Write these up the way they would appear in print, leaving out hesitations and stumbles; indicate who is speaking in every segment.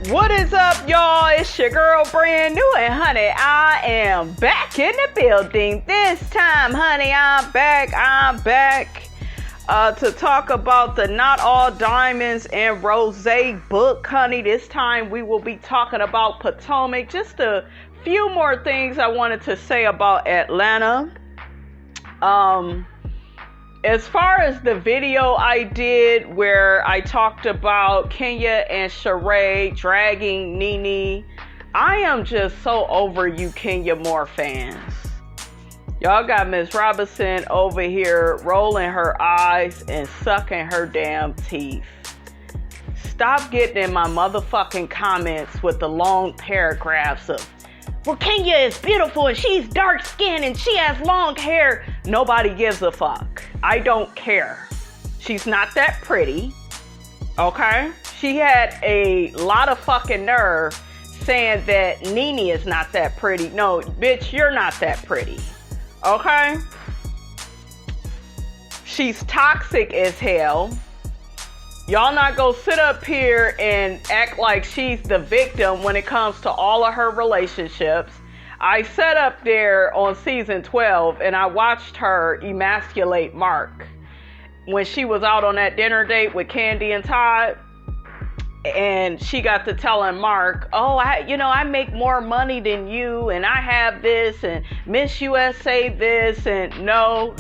Speaker 1: What is up, y'all? It's your girl, brand new, and honey, I am back in the building. This time, honey, I'm back to talk about the Not All Diamonds and Rosé book, honey. This time, we will be talking about Potomac. Just a few more things I wanted to say about Atlanta. As far as the video I did where I talked about Kenya and Sheree dragging Nene, I am just so over you Kenya Moore fans. Y'all got Miss Robinson over here rolling her eyes and sucking her damn teeth. Stop getting in my motherfucking comments with the long paragraphs of, well, Kenya is beautiful and she's dark skinned and she has long hair. Nobody gives a fuck. I don't care. She's not that pretty. Okay? She had a lot of fucking nerve saying that Nene is not that pretty. No, bitch, you're not that pretty. Okay? She's toxic as hell. Y'all not gonna sit up here and act like she's the victim when it comes to all of her relationships. I sat up there on season 12 and I watched her emasculate Mark when she was out on that dinner date with Candy and Todd. And she got to telling Mark, oh, I make more money than you and I have this and Miss USA this and no.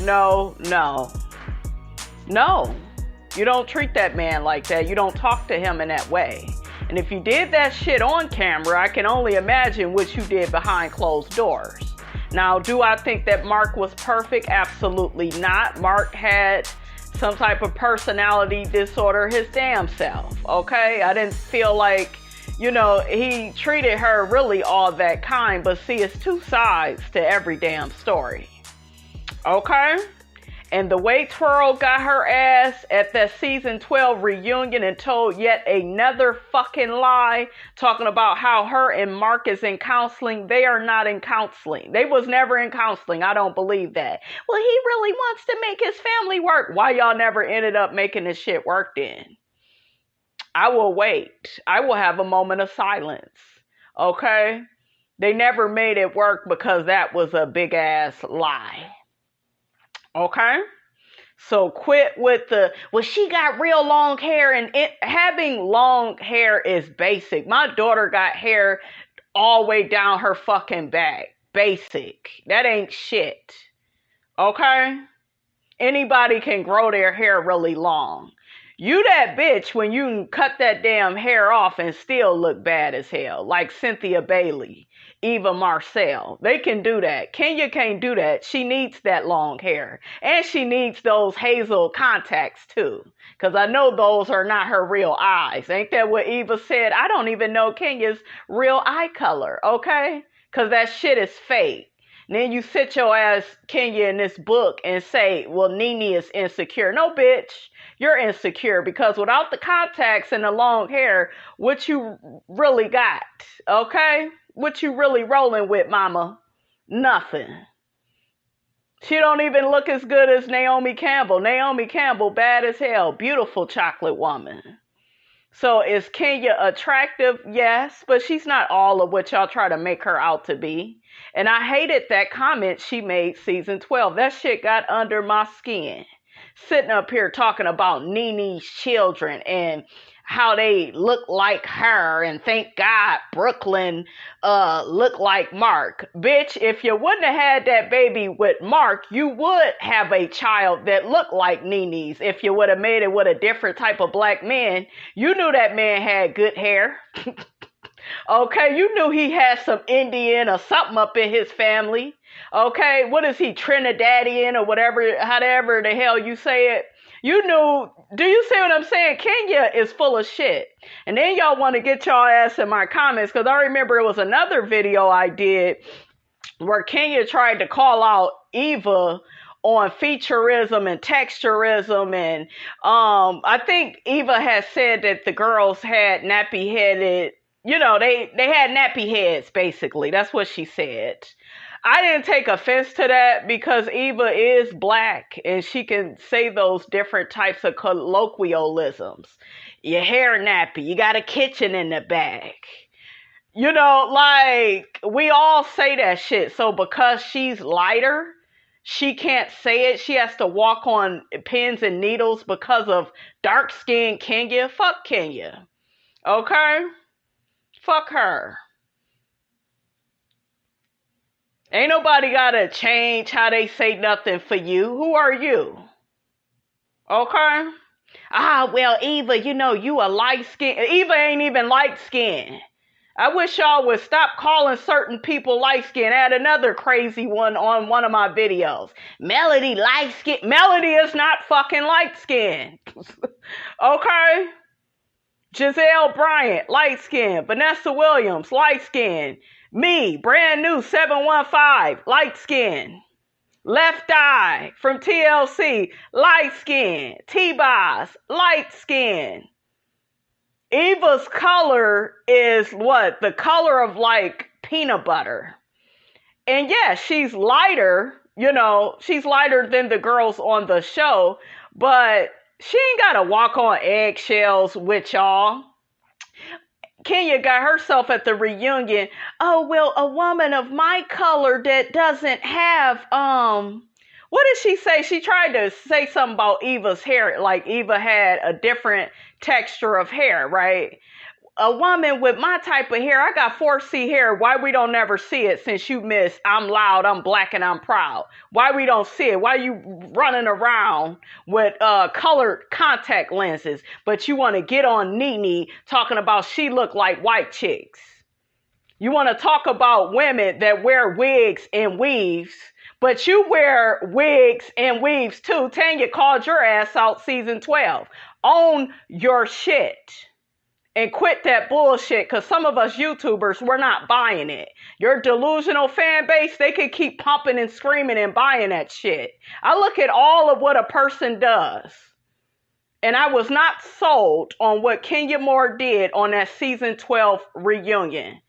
Speaker 1: You don't treat that man like that. You don't talk to him in that way. And if you did that shit on camera, I can only imagine what you did behind closed doors. Now, do I think that Mark was perfect? Absolutely not. Mark had some type of personality disorder his damn self, okay? I didn't feel like, he treated her really all that kind. But see, it's two sides to every damn story, okay? And the way Twirl got her ass at that season 12 reunion and told yet another fucking lie, talking about how her and Mark is in counseling. They are not in counseling. They was never in counseling. I don't believe that. Well, he really wants to make his family work. Why y'all never ended up making this shit work then? I will wait. I will have a moment of silence. Okay? They never made it work because that was a big ass lie. Okay, so quit with well, she got real long hair, and having long hair is basic. My daughter got hair all the way down her fucking back. Basic. That ain't shit. Okay? Anybody can grow their hair really long. You that bitch when you can cut that damn hair off and still look bad as hell. Like Cynthia Bailey, Eva Marcel. They can do that. Kenya can't do that. She needs that long hair. And she needs those hazel contacts too. Because I know those are not her real eyes. Ain't that what Eva said? I don't even know Kenya's real eye color. Okay? Because that shit is fake. And then you sit your ass, Kenya, in this book and say, well, Nene is insecure. No, bitch. You're insecure because without the contacts and the long hair, what you really got, okay? What you really rolling with, mama? Nothing. She don't even look as good as Naomi Campbell. Naomi Campbell, bad as hell. Beautiful chocolate woman. So is Kenya attractive? Yes, but she's not all of what y'all try to make her out to be. And I hated that comment she made season 12. That shit got under my skin. Sitting up here talking about Nene's children and how they look like her and thank God Brooklyn look like Mark. Bitch, if you wouldn't have had that baby with Mark, you would have a child that looked like Nene's. If you would have made it with a different type of black man, you knew that man had good hair. Okay, you knew he had some Indian or something up in his family. Okay, what is he, Trinidadian or whatever, however the hell you say it? You knew, do you see what I'm saying? Kenya is full of shit. And then y'all want to get y'all ass in my comments because I remember it was another video I did where Kenya tried to call out Eva on featureism and texturism. And I think Eva has said that the girls had nappy-headed, they had nappy heads, basically. That's what she said. I didn't take offense to that because Eva is black and she can say those different types of colloquialisms. Your hair nappy. You got a kitchen in the back. You know, like, we all say that shit. So because she's lighter, she can't say it. She has to walk on pins and needles because of dark-skinned Kenya. Fuck Kenya. Okay? Fuck her. Ain't nobody gotta change how they say nothing for you. Who are you? Okay? Well, Eva, you know, you a light-skinned. Eva ain't even light-skinned. I wish y'all would stop calling certain people light-skinned. I had another crazy one on one of my videos. Melody light-skinned. Melody is not fucking light-skinned. Okay? Gizelle Bryant, light-skinned. Vanessa Williams, light-skinned. Me, brand new, 715, light-skinned. Left Eye from TLC, light-skinned. T-Boz, light-skinned. Eva's color is what? The color of like peanut butter. And yeah, she's lighter, you know, she's lighter than the girls on the show, but she ain't gotta walk on eggshells with y'all. Kenya got herself at the reunion. Oh, well, a woman of my color that doesn't have, what did she say? She tried to say something about Eva's hair, like Eva had a different texture of hair, right? A woman with my type of hair, I got 4C hair. Why we don't never see it since you miss I'm loud, I'm black, and I'm proud? Why we don't see it? Why you running around with colored contact lenses, but you want to get on Nene talking about she look like white chicks? You want to talk about women that wear wigs and weaves, but you wear wigs and weaves too. Tanya called your ass out season 12. Own your shit. And quit that bullshit, because some of us YouTubers, we're not buying it. Your delusional fan base, they can keep pumping and screaming and buying that shit. I look at all of what a person does. And I was not sold on what Kenya Moore did on that season 12 reunion.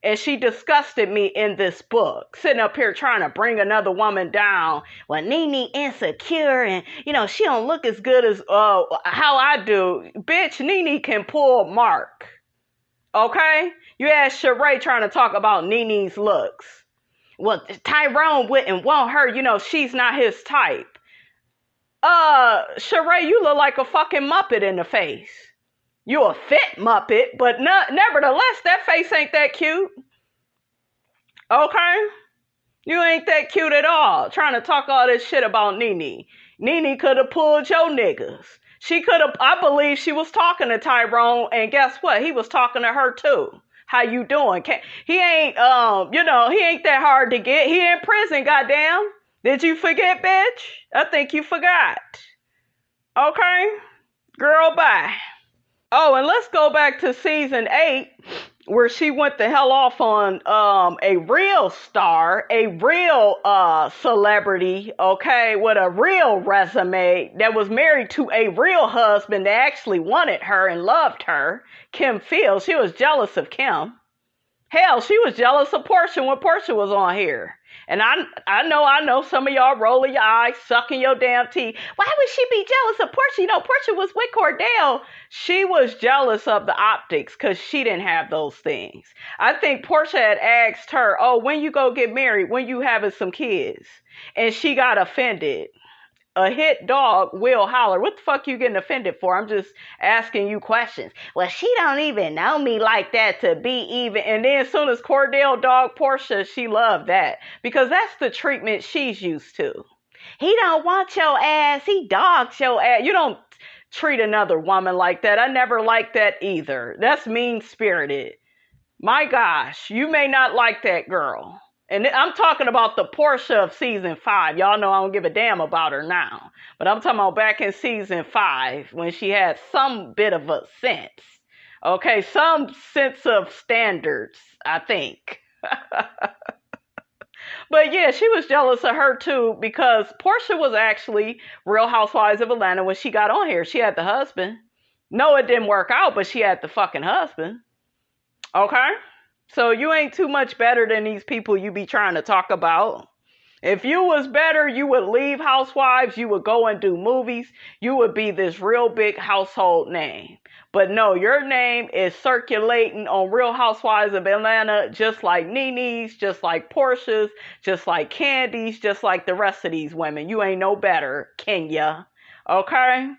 Speaker 1: And she disgusted me in this book, sitting up here trying to bring another woman down. Well, Nene insecure and, you know, she don't look as good as how I do. Bitch, Nene can pull Mark. Okay? You had Sheree trying to talk about Nene's looks. Well, Tyrone wouldn't want her. You know, she's not his type. Sheree, you look like a fucking Muppet in the face. You a fit Muppet, but nevertheless, that face ain't that cute. Okay? You ain't that cute at all. Trying to talk all this shit about Nene. Nene could have pulled your niggas. She could have, I believe she was talking to Tyrone, and guess what? He was talking to her too. How you doing? He ain't, you know, he ain't that hard to get. He in prison, goddamn. Did you forget, bitch? I think you forgot. Okay? Girl, bye. Oh, and let's go back to season 8, where she went the hell off on a real star, a real celebrity, okay, with a real resume that was married to a real husband that actually wanted her and loved her, Kim Fields. She was jealous of Kim. Hell, she was jealous of Portia when Portia was on here. And I know some of y'all rolling your eyes, sucking your damn teeth. Why would she be jealous of Portia? You know, Portia was with Cordell. She was jealous of the optics because she didn't have those things. I think Portia had asked her, oh, when you go get married, when you having some kids? And she got offended. A hit dog will holler. What the fuck you getting offended for? I'm just asking you questions. Well, she don't even know me like that to be even. And then as soon as Cordell dog Portia, she loved that. Because that's the treatment she's used to. He don't want your ass. He dogs your ass. You don't treat another woman like that. I never liked that either. That's mean-spirited. My gosh, you may not like that girl. And I'm talking about the Portia of season 5. Y'all know I don't give a damn about her now. But I'm talking about back in season 5 when she had some bit of a sense. Okay, some sense of standards, I think. But yeah, she was jealous of her too because Portia was actually Real Housewives of Atlanta when she got on here. She had the husband. No, it didn't work out, but she had the fucking husband. Okay? So you ain't too much better than these people you be trying to talk about. If you was better, you would leave Housewives. You would go and do movies. You would be this real big household name. But no, your name is circulating on Real Housewives of Atlanta, just like Nene's, just like Portia's, just like Candi's, just like the rest of these women. You ain't no better, Kenya. Okay?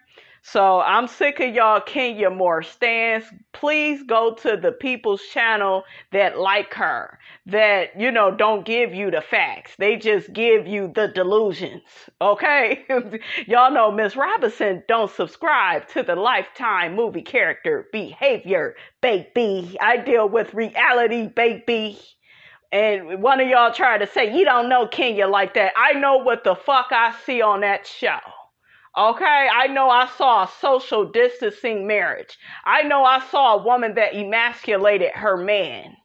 Speaker 1: So I'm sick of y'all Kenya Moore stans. Please go to the people's channel that like her, that, don't give you the facts. They just give you the delusions. Okay? Y'all know Miss Robinson don't subscribe to the Lifetime movie character behavior, baby. I deal with reality, baby. And one of y'all tried to say, you don't know Kenya like that. I know what the fuck I see on that show. Okay, I know I saw a social distancing marriage. I know I saw a woman that emasculated her man.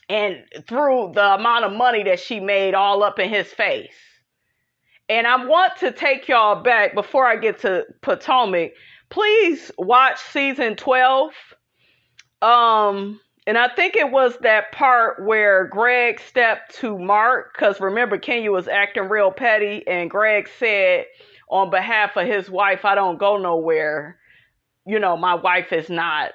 Speaker 1: And through the amount of money that she made all up in his face. And I want to take y'all back before I get to Potomac. Please watch season 12. And I think it was that part where Greg stepped to Mark. Because remember, Kenya was acting real petty. And Greg said, on behalf of his wife, I don't go nowhere. My wife is not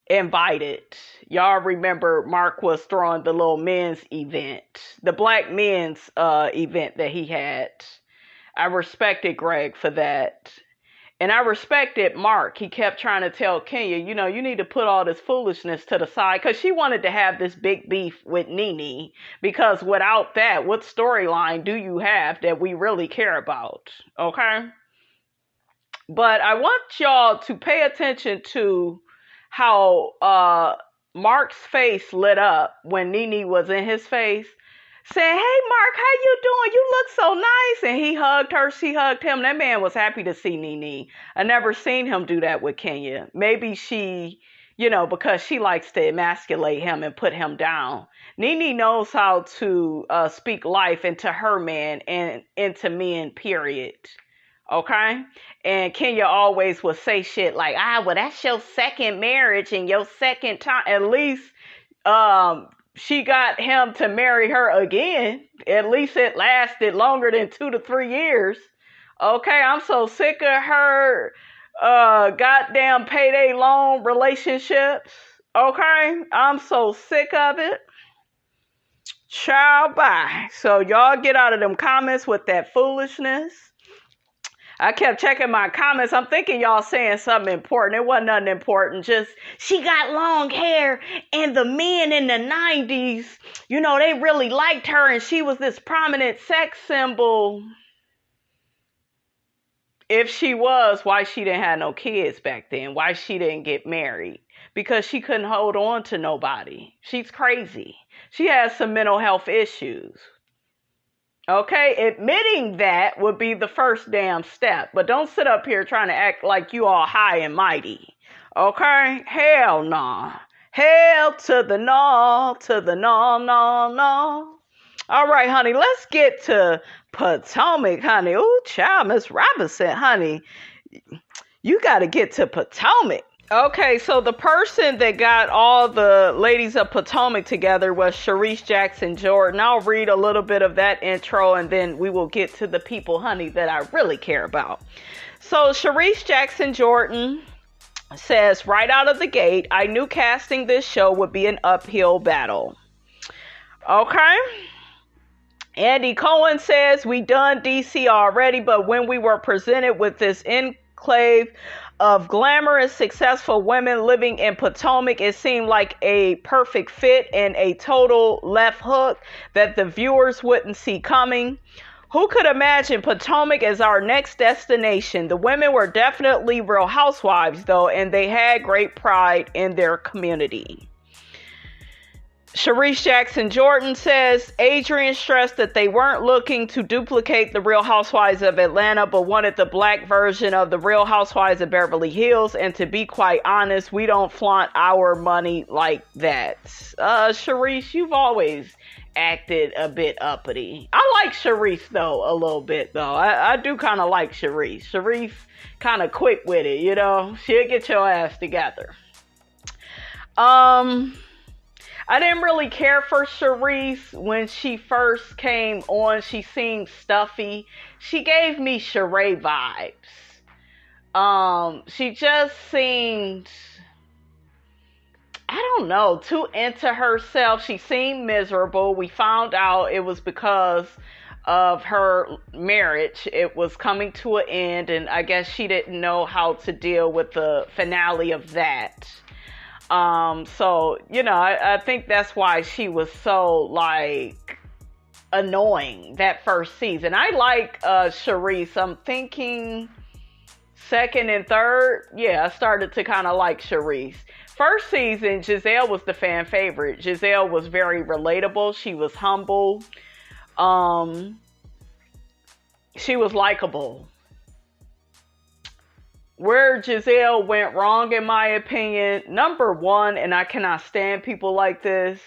Speaker 1: invited. Y'all remember Mark was throwing the little men's event, the black men's event that he had. I respected Greg for that. And I respected Mark. He kept trying to tell Kenya, you need to put all this foolishness to the side, because she wanted to have this big beef with Nene, because without that, what storyline do you have that we really care about? Okay? But I want y'all to pay attention to how Mark's face lit up when Nene was in his face, saying, hey, Mark, how you doing? You look so nice. And he hugged her. She hugged him. That man was happy to see Nene. I never seen him do that with Kenya. Maybe she, because she likes to emasculate him and put him down. Nene knows how to speak life into her man and into men, period. Okay? And Kenya always would say shit like, well, that's your second marriage and your second time. At least, she got him to marry her again. At least it lasted longer than 2 to 3 years. Okay, I'm so sick of her goddamn payday loan relationships. Okay, I'm so sick of it. Child, bye. So y'all get out of them comments with that foolishness. I kept checking my comments. I'm thinking y'all saying something important. It wasn't nothing important. Just, she got long hair and the men in the 90s, they really liked her and she was this prominent sex symbol. If she was, why she didn't have no kids back then? Why she didn't get married? Because she couldn't hold on to nobody. She's crazy. She has some mental health issues. Okay, admitting that would be the first damn step. But don't sit up here trying to act like you all high and mighty. Okay? Hell nah. Hell to the no, no. All right, honey, let's get to Potomac, honey. Ooh, child, Miss Robinson, honey. You got to get to Potomac. Okay, so the person that got all the ladies of Potomac together was Sharice Jackson Jordan. I'll read a little bit of that intro and then we will get to the people, honey, that I really care about. So Sharice Jackson Jordan says, right out of the gate, I knew casting this show would be an uphill battle. Okay. Andy Cohen says, we done DC already, but when we were presented with this enclave of glamorous, successful women living in Potomac, it seemed like a perfect fit and a total left hook that the viewers wouldn't see coming. Who could imagine Potomac as our next destination? The women were definitely Real Housewives, though, and they had great pride in their community. Sharice Jackson Jordan says, Adrian stressed that they weren't looking to duplicate the Real Housewives of Atlanta, but wanted the black version of the Real Housewives of Beverly Hills. And to be quite honest, we don't flaunt our money like that. Sharice, you've always acted a bit uppity. I like Sharice, though, a little bit, though. I do kind of like Sharice. Sharice kind of quick with it, She'll get your ass together. I didn't really care for Sharice when she first came on. She seemed stuffy. She gave me Sheree vibes. She just seemed, I don't know, too into herself. She seemed miserable. We found out it was because of her marriage. It was coming to an end, and I guess she didn't know how to deal with the finale of that. So, I think that's why she was so, like, annoying that first season. I like Charisse. I'm thinking second and third. Yeah, I started to kind of like Charisse. First season, Gizelle was the fan favorite. Gizelle was very relatable. She was humble. She was likable. Where Gizelle went wrong, in my opinion, number one, and I cannot stand people like this,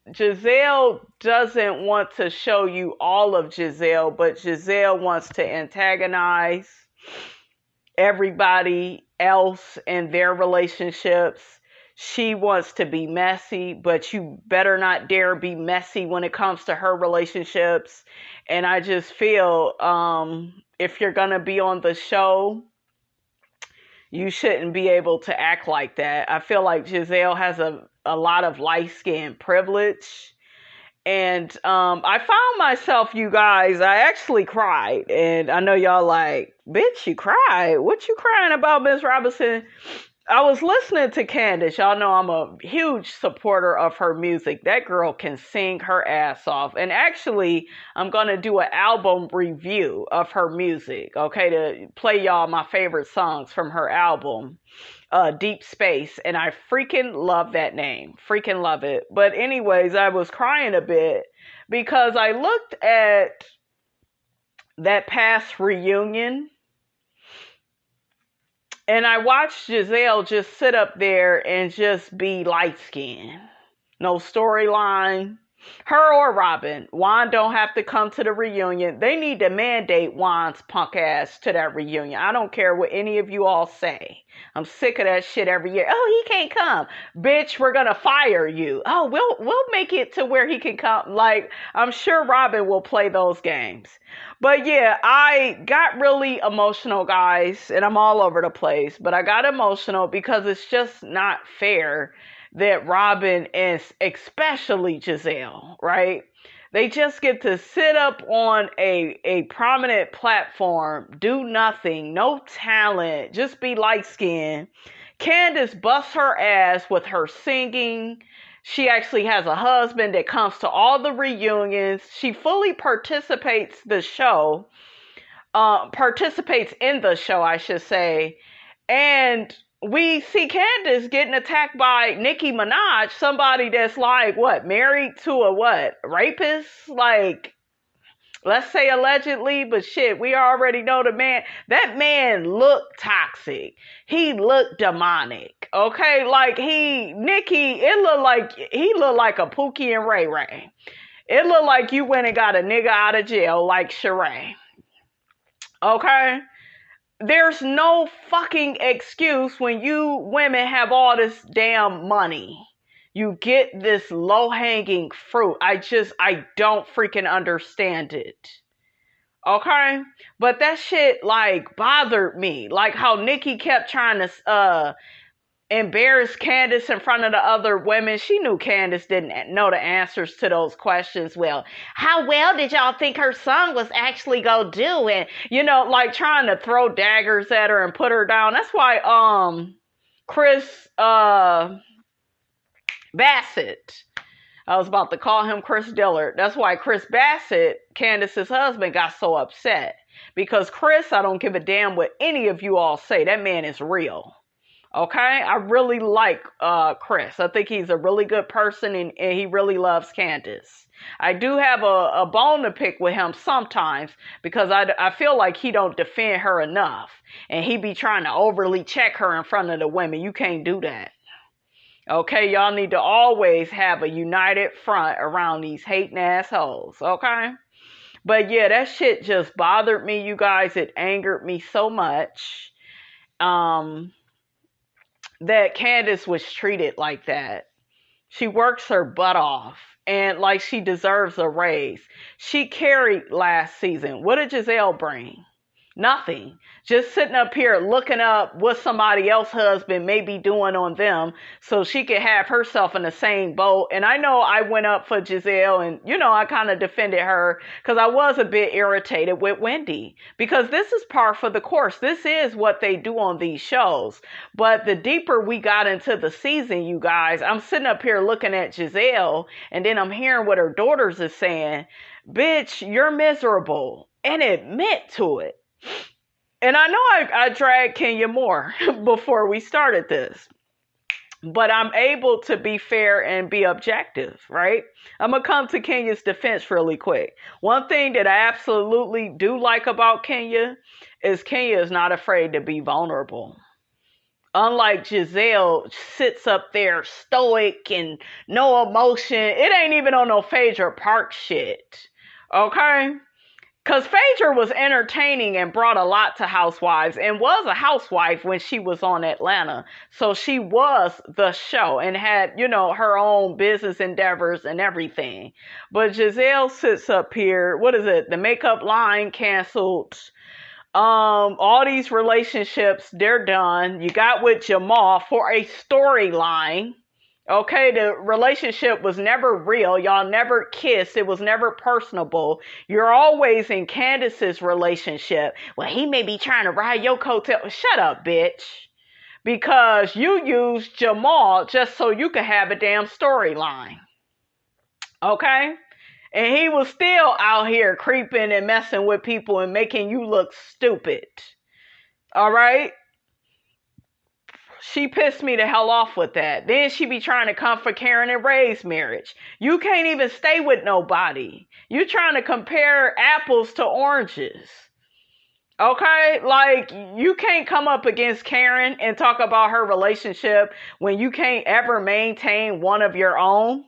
Speaker 1: Gizelle doesn't want to show you all of Gizelle, but Gizelle wants to antagonize everybody else in their relationships. She wants to be messy, but you better not dare be messy when it comes to her relationships. And I just feel if you're going to be on the show, you shouldn't be able to act like that. I feel like Gizelle has a lot of light-skin privilege. And I found myself, you guys, I actually cried. And I know y'all like, bitch, you cried? What you crying about, Miss Robinson? I was listening to Candiace. Y'all know I'm a huge supporter of her music. That girl can sing her ass off. And actually, I'm going to do an album review of her music, okay, to play y'all my favorite songs from her album, Deep Space. And I freaking love that name. Freaking love it. But anyways, I was crying a bit because I looked at that past reunion. And I watched Gizelle just sit up there and just be light-skinned. No storyline. Her or Robin. Juan don't have to come to the reunion. They need to mandate Juan's punk ass to that reunion. I don't care what any of you all say. I'm sick of that shit every year. Oh, he can't come. Bitch, we're going to fire you. Oh, we'll make it to where he can come. Like, I'm sure Robin will play those games. But yeah, I got really emotional, guys, and I'm all over the place. But I got emotional because it's just not fair that Robin and especially Gizelle, right? They just get to sit up on a prominent platform, do nothing, no talent, just be light-skinned. Candiace busts her ass with her singing. She actually has a husband that comes to all the reunions. She fully participates in the show, I should say. And we see Candiace getting attacked by Nicki Minaj, somebody that's like, married to a rapist? Like, let's say allegedly, but shit, we already know the man. That man looked toxic. He looked demonic. Okay, like Nicki, he looked like a Pookie and Ray Ray. It looked like you went and got a nigga out of jail like Sheree. Okay? There's no fucking excuse when you women have all this damn money. You get this low-hanging fruit. I don't freaking understand it. Okay? But that shit, like, bothered me. Like how Nicki kept trying to embarrass Candiace in front of the other women. She knew Candiace didn't know the answers to those questions well. How well did y'all think her song was actually gonna do? And, like trying to throw daggers at her and put her down. That's why Chris Bassett, I was about to call him Chris Dillard. That's why Chris Bassett, Candiace's husband, got so upset. Because Chris, I don't give a damn what any of you all say. That man is real. Okay? I really like Chris. I think he's a really good person and he really loves Candiace. I do have a bone to pick with him sometimes because I feel like he don't defend her enough. And he be trying to overly check her in front of the women. You can't do that. Okay? Y'all need to always have a united front around these hating assholes. Okay? But yeah, that shit just bothered me, you guys. It angered me so much. That Candiace was treated like that. She works her butt off and like she deserves a raise. She carried last season. What did Gizelle bring? Nothing. Just sitting up here looking up what somebody else's husband may be doing on them so she could have herself in the same boat. And I know I went up for Gizelle and, I kind of defended her because I was a bit irritated with Wendy because this is par for the course. This is what they do on these shows. But the deeper we got into the season, you guys, I'm sitting up here looking at Gizelle and then I'm hearing what her daughters is saying. Bitch, you're miserable. And admit to it. And I know I dragged Kenya more before we started this, but I'm able to be fair and be objective, right? I'm going to come to Kenya's defense really quick. One thing that I absolutely do like about Kenya is Kenya is not afraid to be vulnerable. Unlike Gizelle sits up there stoic and no emotion. It ain't even on no Phaedra Park shit. Okay? Because Phaedra was entertaining and brought a lot to Housewives and was a housewife when she was on Atlanta. So she was the show and had, her own business endeavors and everything. But Gizelle sits up here. What is it? The makeup line canceled. All these relationships, they're done. You got with Jamal for a storyline. Okay, the relationship was never real. Y'all never kissed. It was never personable. You're always in Candiace's relationship. Well, he may be trying to ride your coattail. Shut up, bitch. Because you used Jamal just so you could have a damn storyline. Okay? And he was still out here creeping and messing with people and making you look stupid. All right? She pissed me the hell off with that. Then she be trying to come for Karen and Ray's marriage. You can't even stay with nobody. You trying to compare apples to oranges. Okay? Like, you can't come up against Karen and talk about her relationship when you can't ever maintain one of your own.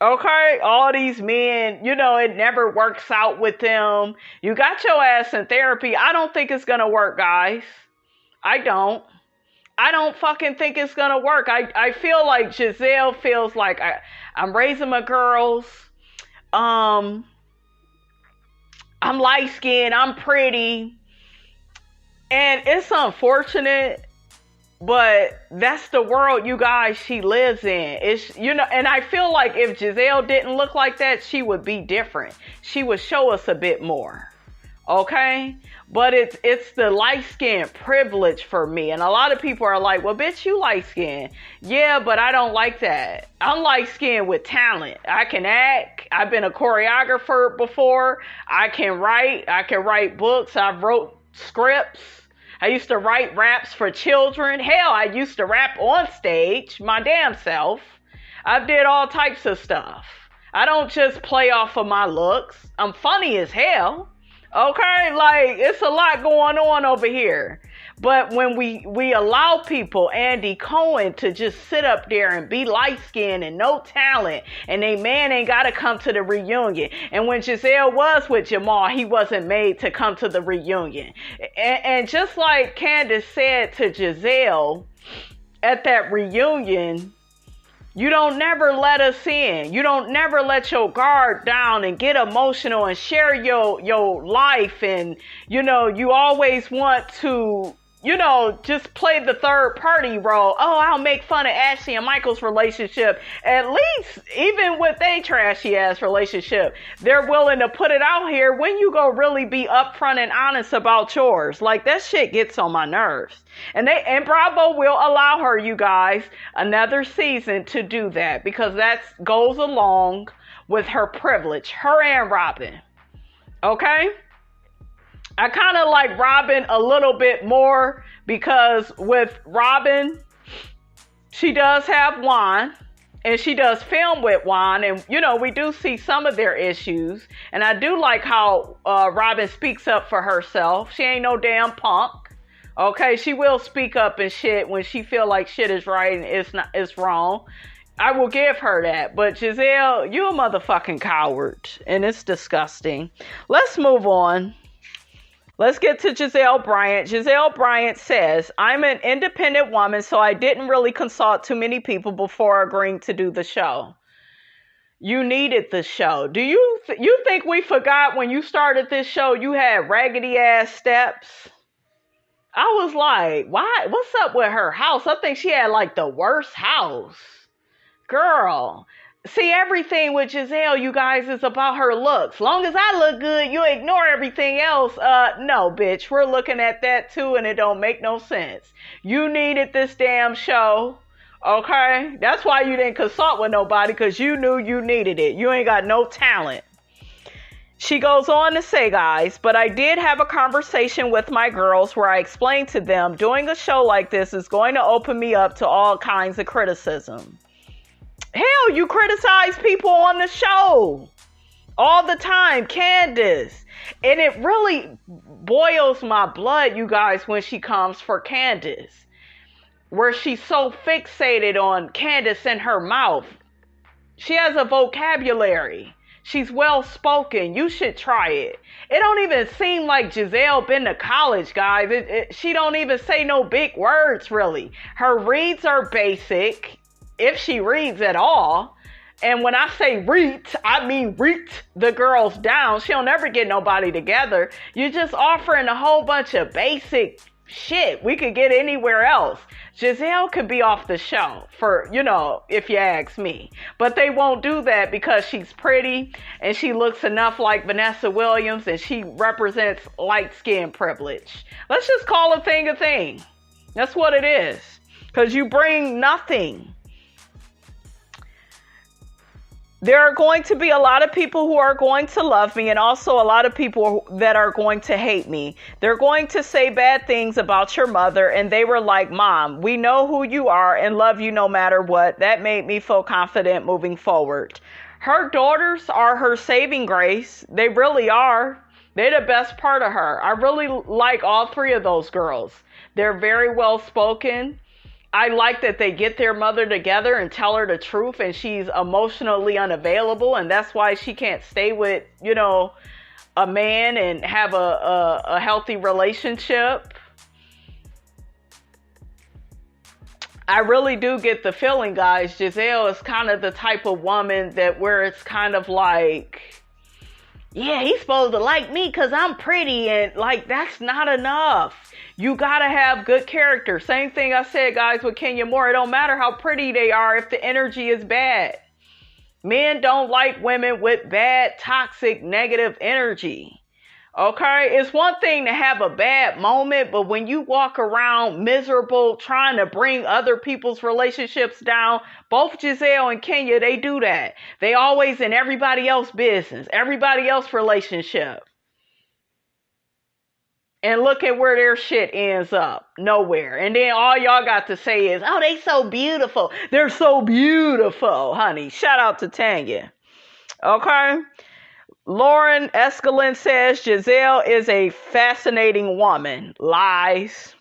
Speaker 1: Okay? All these men, it never works out with them. You got your ass in therapy. I don't think it's going to work, guys. I don't fucking think it's going to work. I feel like Gizelle feels like I'm raising my girls. I'm light-skinned. I'm pretty. And it's unfortunate, but that's the world, you guys, she lives in. It's, and I feel like if Gizelle didn't look like that, she would be different. She would show us a bit more. Okay? But it's the light-skinned privilege for me. And a lot of people are like, well, bitch, you light-skinned. Yeah, but I don't like that. I'm light-skinned with talent. I can act. I've been a choreographer before. I can write books. I've wrote scripts. I used to write raps for children. Hell, I used to rap on stage, my damn self. I've did all types of stuff. I don't just play off of my looks. I'm funny as hell. Okay, like, it's a lot going on over here. But when we allow people, Andy Cohen, to just sit up there and be light-skinned and no talent, and they man ain't got to come to the reunion. And when Gizelle was with Jamal, he wasn't made to come to the reunion. And just like Candiace said to Gizelle at that reunion, you don't never let us in. You don't never let your guard down and get emotional and share your life. And, you always want to, just play the third party role. Oh, I'll make fun of Ashley and Michael's relationship. At least, even with a trashy ass relationship, they're willing to put it out here when you go really be upfront and honest about yours. Like, that shit gets on my nerves. And Bravo will allow her, you guys, another season to do that because that goes along with her privilege, her and Robin. Okay? I kind of like Robin a little bit more because with Robin, she does have Juan and she does film with Juan. And, we do see some of their issues. And I do like how Robin speaks up for herself. She ain't no damn punk. Okay, she will speak up and shit when she feel like shit is right and it's wrong. I will give her that. But Gizelle, you a motherfucking coward. And it's disgusting. Let's move on. Let's get to Gizelle Bryant. Gizelle Bryant says, I'm an independent woman, so I didn't really consult too many people before agreeing to do the show. You needed the show. Do you think we forgot when you started this show you had raggedy ass steps? I was like, why? What's up with her house? I think she had like the worst house. Girl. See, everything with Gizelle, you guys, is about her looks. Long as I look good, you ignore everything else. No, bitch. We're looking at that too, and it don't make no sense. You needed this damn show. Okay? That's why you didn't consult with nobody, because you knew you needed it. You ain't got no talent. She goes on to say, guys, but I did have a conversation with my girls where I explained to them doing a show like this is going to open me up to all kinds of criticism. Hell, you criticize people on the show all the time, Candiace. And it really boils my blood, you guys, when she comes for Candiace, where she's so fixated on Candiace and her mouth. She has a vocabulary. She's well-spoken. You should try it. It don't even seem like Gizelle been to college, guys. She don't even say no big words, really. Her reads are basic, if she reads at all. And when I say read, I mean read the girls down. She'll never get nobody together. You're just offering a whole bunch of basic shit. We could get anywhere else. Gizelle could be off the show for, if you ask me. But they won't do that because she's pretty and she looks enough like Vanessa Williams and she represents light skin privilege. Let's just call a thing a thing. That's what it is. Because you bring nothing. There are going to be a lot of people who are going to love me and also a lot of people that are going to hate me. They're going to say bad things about your mother, and they were like, Mom, we know who you are and love you no matter what. That made me feel confident moving forward. Her daughters are her saving grace. They really are. They're the best part of her. I really like all three of those girls. They're very well spoken. I like that they get their mother together and tell her the truth, and she's emotionally unavailable, and that's why she can't stay with, a man and have a healthy relationship. I really do get the feeling, guys, Gizelle is kind of the type of woman that where it's kind of like, yeah, he's supposed to like me because I'm pretty, and like, that's not enough. You gotta have good character. Same thing I said, guys, with Kenya Moore. It don't matter how pretty they are if the energy is bad. Men don't like women with bad, toxic, negative energy. Okay? It's one thing to have a bad moment, but when you walk around miserable, trying to bring other people's relationships down, both Gizelle and Kenya, they do that. They always in everybody else's business, everybody else's relationship. And look at where their shit ends up. Nowhere. And then all y'all got to say is, oh, they so beautiful. They're so beautiful, honey. Shout out to Tanya. Okay? Lauren Escalating says, Gizelle is a fascinating woman. Lies.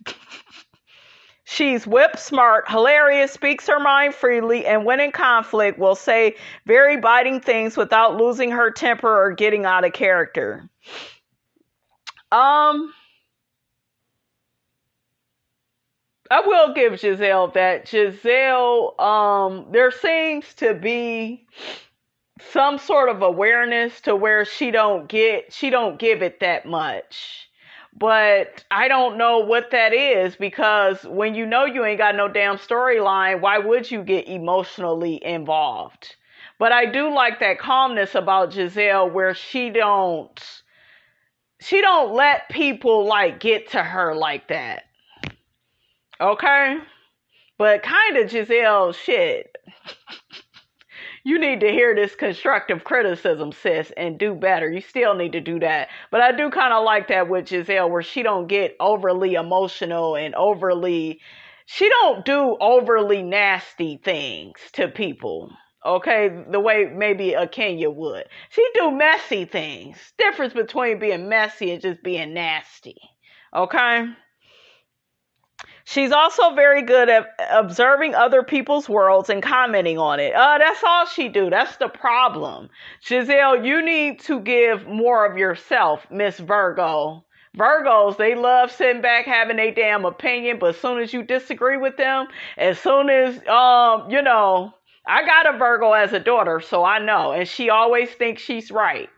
Speaker 1: She's whip smart, hilarious, speaks her mind freely, and when in conflict will say very biting things without losing her temper or getting out of character. I will give Gizelle that. Gizelle, there seems to be some sort of awareness to where she don't give it that much. But I don't know what that is, because when you know you ain't got no damn storyline, why would you get emotionally involved? But I do like that calmness about Gizelle where she don't let people like get to her like that. Okay? But kind of Gizelle, shit. You need to hear this constructive criticism, sis, and do better. You still need to do that. But I do kind of like that with Gizelle, where she don't get overly emotional and she don't do overly nasty things to people. Okay? The way maybe a Kenya would. She do messy things. Difference between being messy and just being nasty. Okay? She's also very good at observing other people's worlds and commenting on it. That's all she do. That's the problem. Gizelle, you need to give more of yourself, Miss Virgo. Virgos, they love sitting back having a damn opinion, but as soon as you disagree with them, as soon as, I got a Virgo as a daughter, so I know. And she always thinks she's right.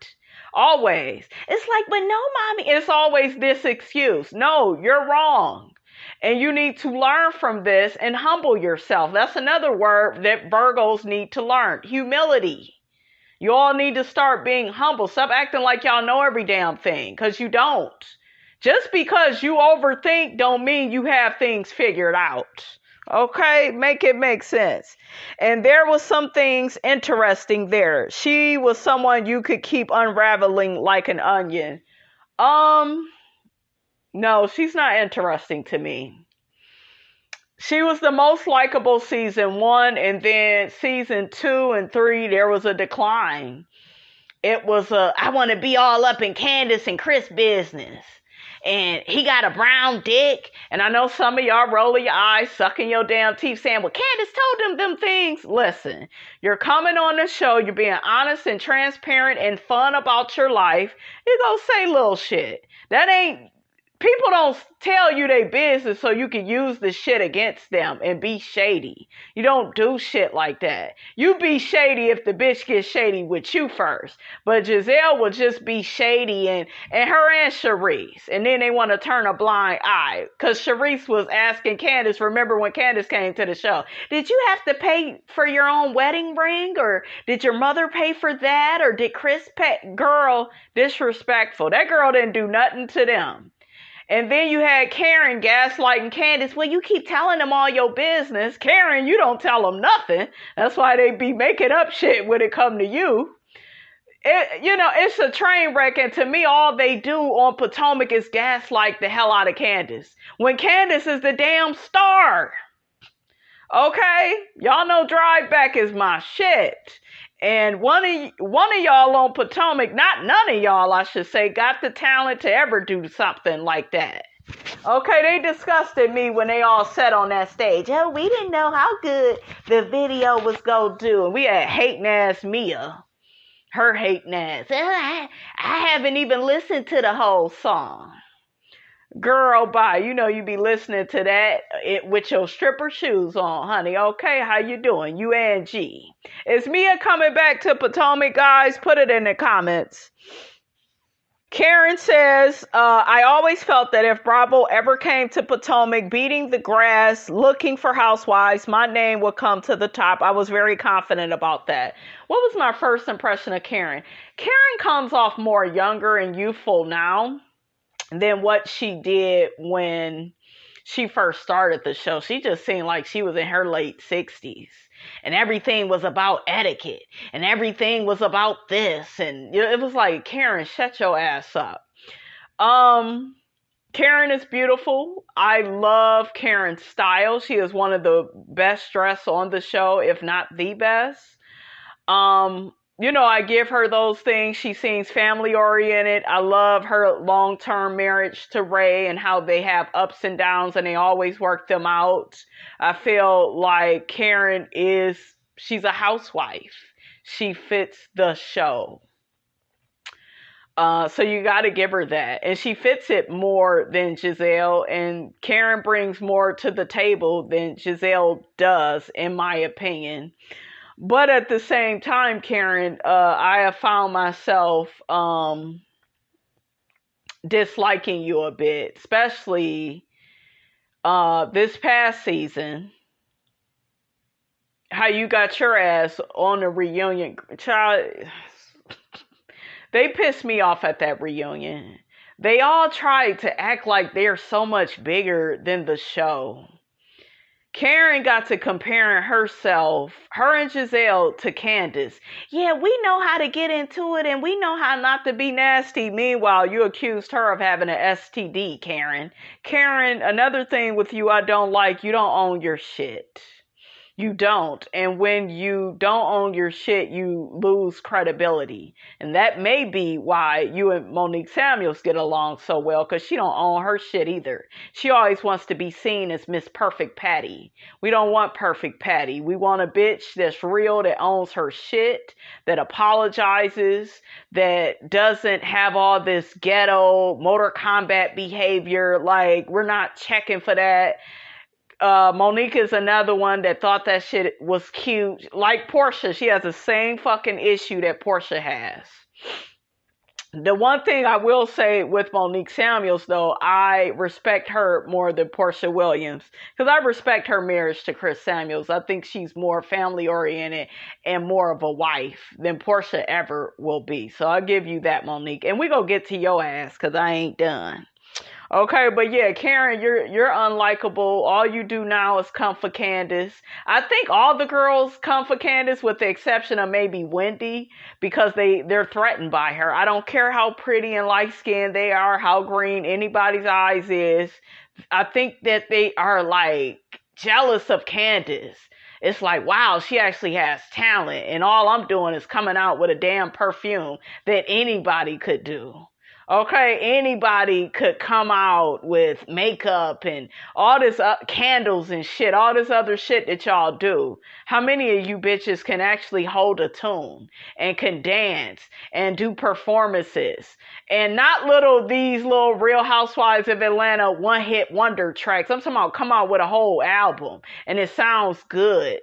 Speaker 1: Always. It's like, but no, mommy. It's always this excuse. No, you're wrong. And you need to learn from this and humble yourself. That's another word that Virgos need to learn. Humility. You all need to start being humble. Stop acting like y'all know every damn thing, because you don't. Just because you overthink don't mean you have things figured out. Okay, make it make sense. And there was some things interesting there. She was someone you could keep unraveling like an onion. No, she's not interesting to me. She was the most likable season 1, and then season 2 and 3, there was a decline. It was I want to be all up in Candiace and Chris' business. And he got a brown dick. And I know some of y'all rolling your eyes, sucking your damn teeth, saying, well, Candiace told them things. Listen, you're coming on the show. You're being honest and transparent and fun about your life. You go say little shit. That ain't... People don't tell you their business so you can use the shit against them and be shady. You don't do shit like that. You be shady if the bitch gets shady with you first. But Gizelle will just be shady and her and Charisse. And then they want to turn a blind eye. Because Charisse was asking Candiace, remember when Candiace came to the show, did you have to pay for your own wedding ring? Or did your mother pay for that? Or did Chris pay? Girl, disrespectful. That girl didn't do nothing to them. And then you had Karen gaslighting Candiace. Well, you keep telling them all your business. Karen, you don't tell them nothing. That's why they be making up shit when it come to you. It's a train wreck. And to me, all they do on Potomac is gaslight the hell out of Candiace. When Candiace is the damn star. Okay? Y'all know Drive Back is my shit. And one of y'all on Potomac, not none of y'all, I should say, got the talent to ever do something like that. Okay, they disgusted me when they all sat on that stage. Oh, we didn't know how good the video was going to do. And we had hating ass Mia. Her hating ass. I haven't even listened to the whole song. Girl, bye. You know you be listening to that with your stripper shoes on, honey. Okay, how you doing? You and G. Is Mia coming back to Potomac, guys? Put it in the comments. Karen says, I always felt that if Bravo ever came to Potomac beating the grass, looking for housewives, my name would come to the top. I was very confident about that. What was my first impression of Karen? Karen comes off more younger and youthful now than what she did when she first started the show. She just seemed like she was in her late 60s. And everything was about etiquette. And everything was about this. And it was like, Karen, shut your ass up. Karen is beautiful. I love Karen's style. She is one of the best dressed on the show, if not the best. I give her those things. She seems family oriented. I love her long-term marriage to Ray and how they have ups and downs and they always work them out. I feel like Karen she's a housewife. She fits the show. So you got to give her that. And she fits it more than Gizelle. And Karen brings more to the table than Gizelle does, in my opinion. But at the same time, Karen, I have found myself disliking you a bit, especially this past season. How you got your ass on the reunion. Child, they pissed me off at that reunion. They all tried to act like they're so much bigger than the show. Karen got to comparing herself, her and Gizelle, to Candiace. Yeah, we know how to get into it and we know how not to be nasty. Meanwhile, you accused her of having an STD, Karen. Karen, another thing with you I don't like, you don't own your shit. You don't. And when you don't own your shit, you lose credibility. And that may be why you and Monique Samuels get along so well, because she don't own her shit either. She always wants to be seen as Miss Perfect Patty. We don't want Perfect Patty. We want a bitch that's real, that owns her shit, that apologizes, that doesn't have all this ghetto Mortal Kombat behavior. Like, we're not checking for that. Monique is another one that thought that shit was cute. Like Portia, she has the same fucking issue that Portia has. The one thing I will say with Monique Samuels, though, I respect her more than Portia Williams. Because I respect her marriage to Chris Samuels. I think she's more family-oriented and more of a wife than Portia ever will be. So I'll give you that, Monique. And we gonna get to your ass, because I ain't done. Okay, but yeah, Karen, you're unlikable. All you do now is come for Candiace. I think all the girls come for Candiace with the exception of maybe Wendy because they're threatened by her. I don't care how pretty and light-skinned they are, how green anybody's eyes is. I think that they are like jealous of Candiace. It's like, wow, she actually has talent and all I'm doing is coming out with a damn perfume that anybody could do. Okay, anybody could come out with makeup and all this candles and shit, all this other shit that y'all do. How many of you bitches can actually hold a tune and can dance and do performances and not these little Real Housewives of Atlanta one-hit wonder tracks. I'm talking about come out with a whole album and it sounds good.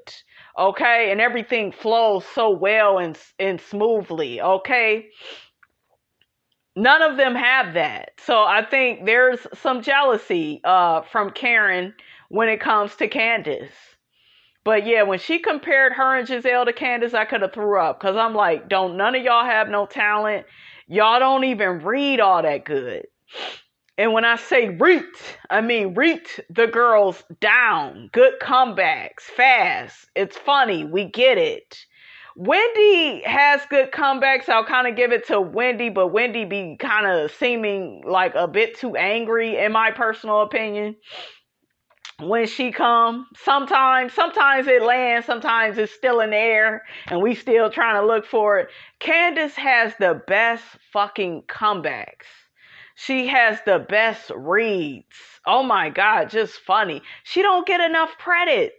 Speaker 1: Okay, and everything flows so well and smoothly. Okay. None of them have that. So I think there's some jealousy from Karen when it comes to Candiace. But yeah, when she compared her and Gizelle to Candiace, I could have threw up. Because I'm like, don't none of y'all have no talent. Y'all don't even read all that good. And when I say read, I mean read the girls down. Good comebacks, fast. It's funny. We get it. Wendy has good comebacks. I'll kind of give it to Wendy, but Wendy be kind of seeming like a bit too angry in my personal opinion. When she come, sometimes it lands, sometimes it's still in the air and we still trying to look for it. Candiace has the best fucking comebacks. She has the best reads. Oh my God, just funny. She don't get enough credit.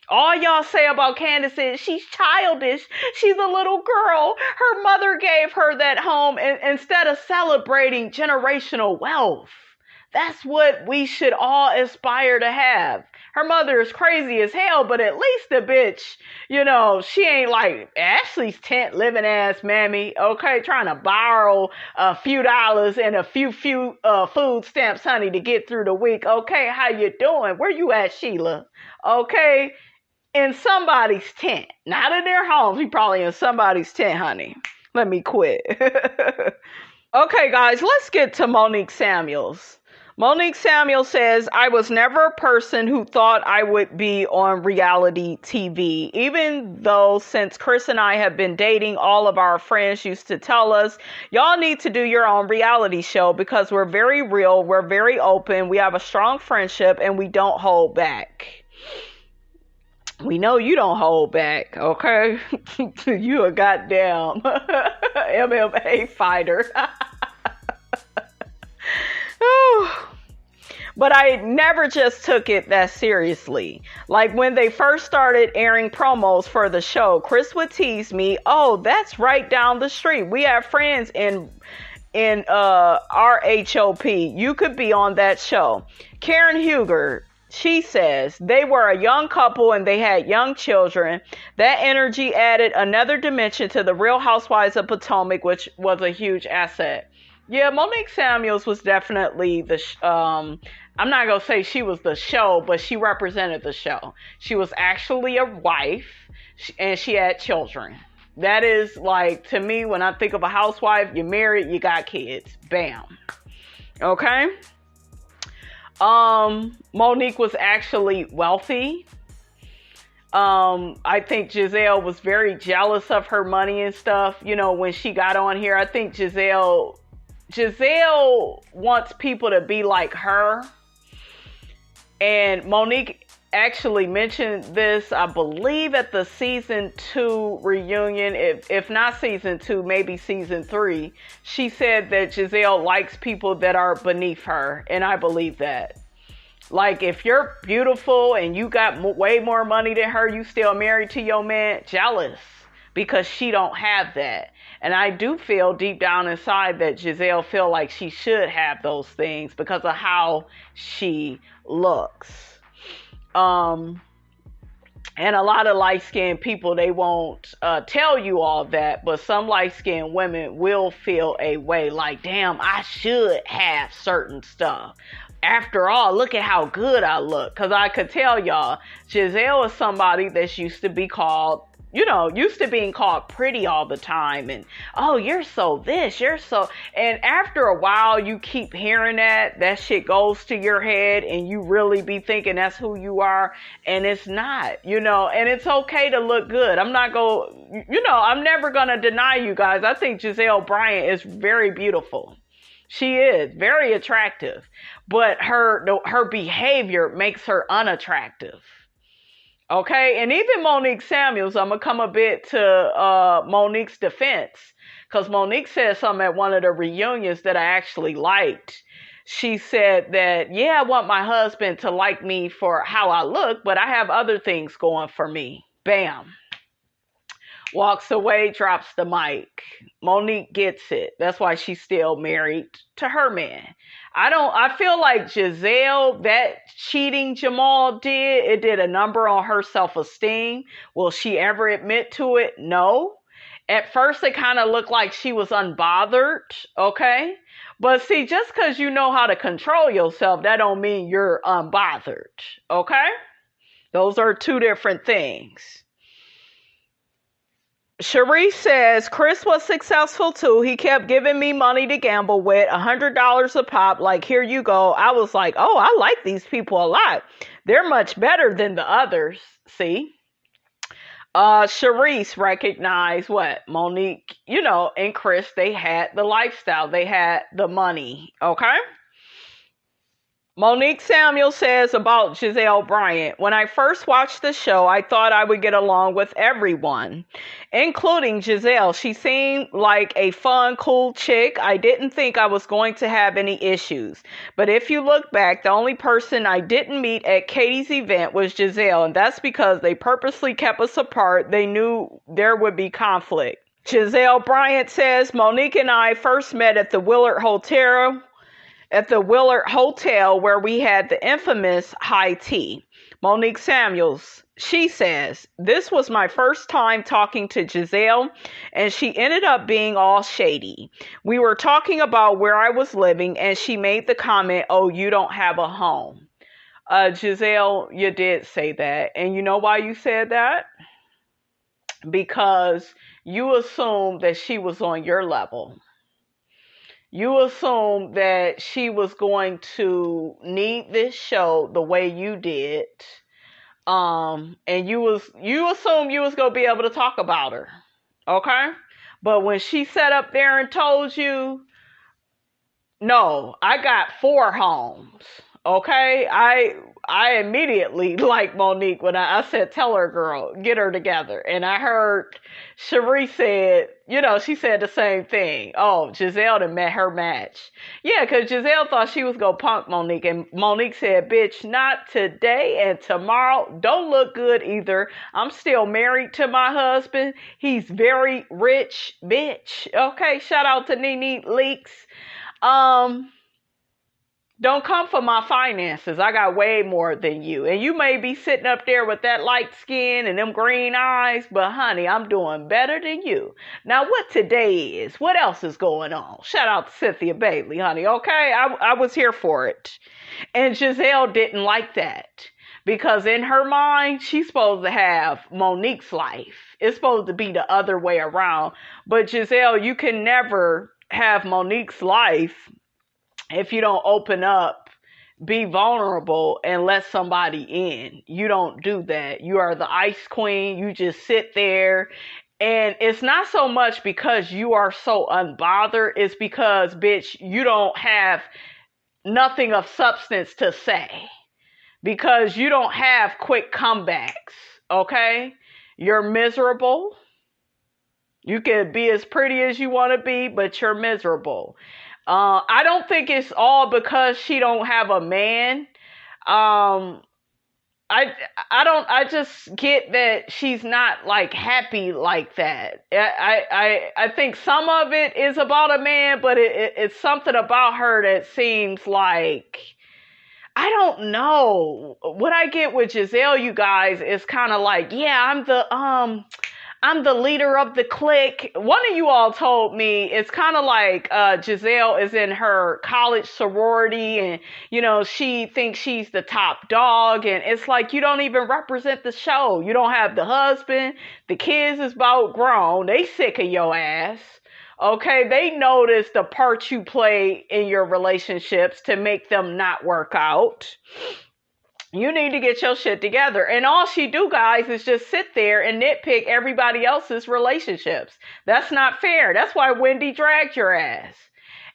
Speaker 1: All y'all say about Candiace is she's childish. She's a little girl. Her mother gave her that home instead of celebrating generational wealth. That's what we should all aspire to have. Her mother is crazy as hell, but at least the bitch, she ain't like Ashley's tent living ass mammy, okay, trying to borrow a few dollars and a few food stamps, honey, to get through the week. Okay, how you doing? Where you at, Sheila? Okay. In somebody's tent. Not in their homes. We probably in somebody's tent, honey. Let me quit. Okay, guys, let's get to Monique Samuels. Monique Samuels says, I was never a person who thought I would be on reality TV. Even though since Chris and I have been dating, all of our friends used to tell us, y'all need to do your own reality show because we're very real, we're very open, we have a strong friendship, and we don't hold back. We know you don't hold back, okay? You a goddamn MMA fighter. But I never just took it that seriously. Like when they first started airing promos for the show, Chris would tease me, oh, that's right down the street. We have friends in RHOP. You could be on that show. Karen Huger, she says they were a young couple and they had young children. That energy added another dimension to the Real Housewives of Potomac, which was a huge asset. Yeah, Monique Samuels was definitely I'm not going to say she was the show, but she represented the show. She was actually a wife and she had children. That is like, to me, when I think of a housewife, you're married, you got kids. Bam. Okay. Monique was actually wealthy. I think Gizelle was very jealous of her money and stuff. When she got on here, I think Gizelle wants people to be like her. And Monique actually mentioned this, I believe, at the season 2 reunion. If not season 2, maybe season 3. She said that Gizelle likes people that are beneath her. And I believe that. Like, if you're beautiful and you got way more money than her, you still married to your man, jealous. Because she don't have that. And I do feel deep down inside that Gizelle feel like she should have those things because of how she looks. And a lot of light-skinned people, they won't tell you all that, but some light-skinned women will feel a way like, damn, I should have certain stuff. After all, look at how good I look. Because I could tell y'all, Gizelle is somebody that's used to be called, used to being called pretty all the time. And, oh, you're so this, you're so... And after a while, you keep hearing that shit goes to your head and you really be thinking that's who you are. And it's not, and it's okay to look good. I'm not going, I'm never going to deny you guys. I think Gizelle Bryant is very beautiful. She is very attractive, but her behavior makes her unattractive. Okay, and even Monique Samuels, I'm going to come a bit to Monique's defense, because Monique said something at one of the reunions that I actually liked. She said that, yeah, I want my husband to like me for how I look, but I have other things going for me. Bam. Walks away, drops the mic. Monique gets it. That's why she's still married to her man. I feel like Gizelle, that cheating Jamal did, it did a number on her self-esteem. Will she ever admit to it? No. At first, it kind of looked like she was unbothered, okay? But see, just because you know how to control yourself, that don't mean you're unbothered, okay? Those are two different things. Sharice says, Chris was successful too. He kept giving me money to gamble with, $100 a pop. Like, here you go. I was like, oh, I like these people a lot. They're much better than the others. See? Sharice recognized what? Monique, and Chris, they had the lifestyle. They had the money. Okay? Monique Samuels says about Gizelle Bryant, when I first watched the show, I thought I would get along with everyone, including Gizelle. She seemed like a fun, cool chick. I didn't think I was going to have any issues. But if you look back, the only person I didn't meet at Katie's event was Gizelle, and that's because they purposely kept us apart. They knew there would be conflict. Gizelle Bryant says, Monique and I first met at the Willard Hotel where we had the infamous high tea. Monique Samuels, she says, this was my first time talking to Gizelle, and she ended up being all shady. We were talking about where I was living, and she made the comment, oh, you don't have a home. Gizelle, you did say that. And you know why you said that? Because you assumed that she was on your level. You assumed that she was going to need this show the way you did. And you assumed you was going to be able to talk about her. Okay? But when she sat up there and told you, no, I got 4 homes. Okay? I immediately liked Monique when I said, tell her, girl, get her together. And I heard Cherie said, she said the same thing. Oh, Gizelle done met her match. Yeah, because Gizelle thought she was going to punk Monique. And Monique said, bitch, not today and tomorrow. Don't look good either. I'm still married to my husband. He's very rich, bitch. Okay, shout out to Nene Leaks. Don't come for my finances. I got way more than you. And you may be sitting up there with that light skin and them green eyes, but honey, I'm doing better than you. Now, what today is? What else is going on? Shout out to Cynthia Bailey, honey. Okay, I was here for it. And Gizelle didn't like that. Because in her mind, she's supposed to have Monique's life. It's supposed to be the other way around. But Gizelle, you can never have Monique's life if you don't open up, be vulnerable, and let somebody in. You don't do that. You are the ice queen. You just sit there. And it's not so much because you are so unbothered. It's because, bitch, you don't have nothing of substance to say. Because you don't have quick comebacks. Okay? You're miserable. You can be as pretty as you want to be, but you're miserable. I don't think it's all because she don't have a man. I just get that she's not like happy like that. I think some of it is about a man, but it's something about her that seems like, I don't know. What I get with Gizelle, you guys, is kind of like, yeah, I'm the leader of the clique. One of you all told me it's kind of like Gizelle is in her college sorority and, she thinks she's the top dog. And it's like you don't even represent the show. You don't have the husband. The kids is about grown. They sick of your ass. Okay, they notice the part you play in your relationships to make them not work out. You need to get your shit together. And all she do, guys, is just sit there and nitpick everybody else's relationships. That's not fair. That's why Wendy dragged your ass.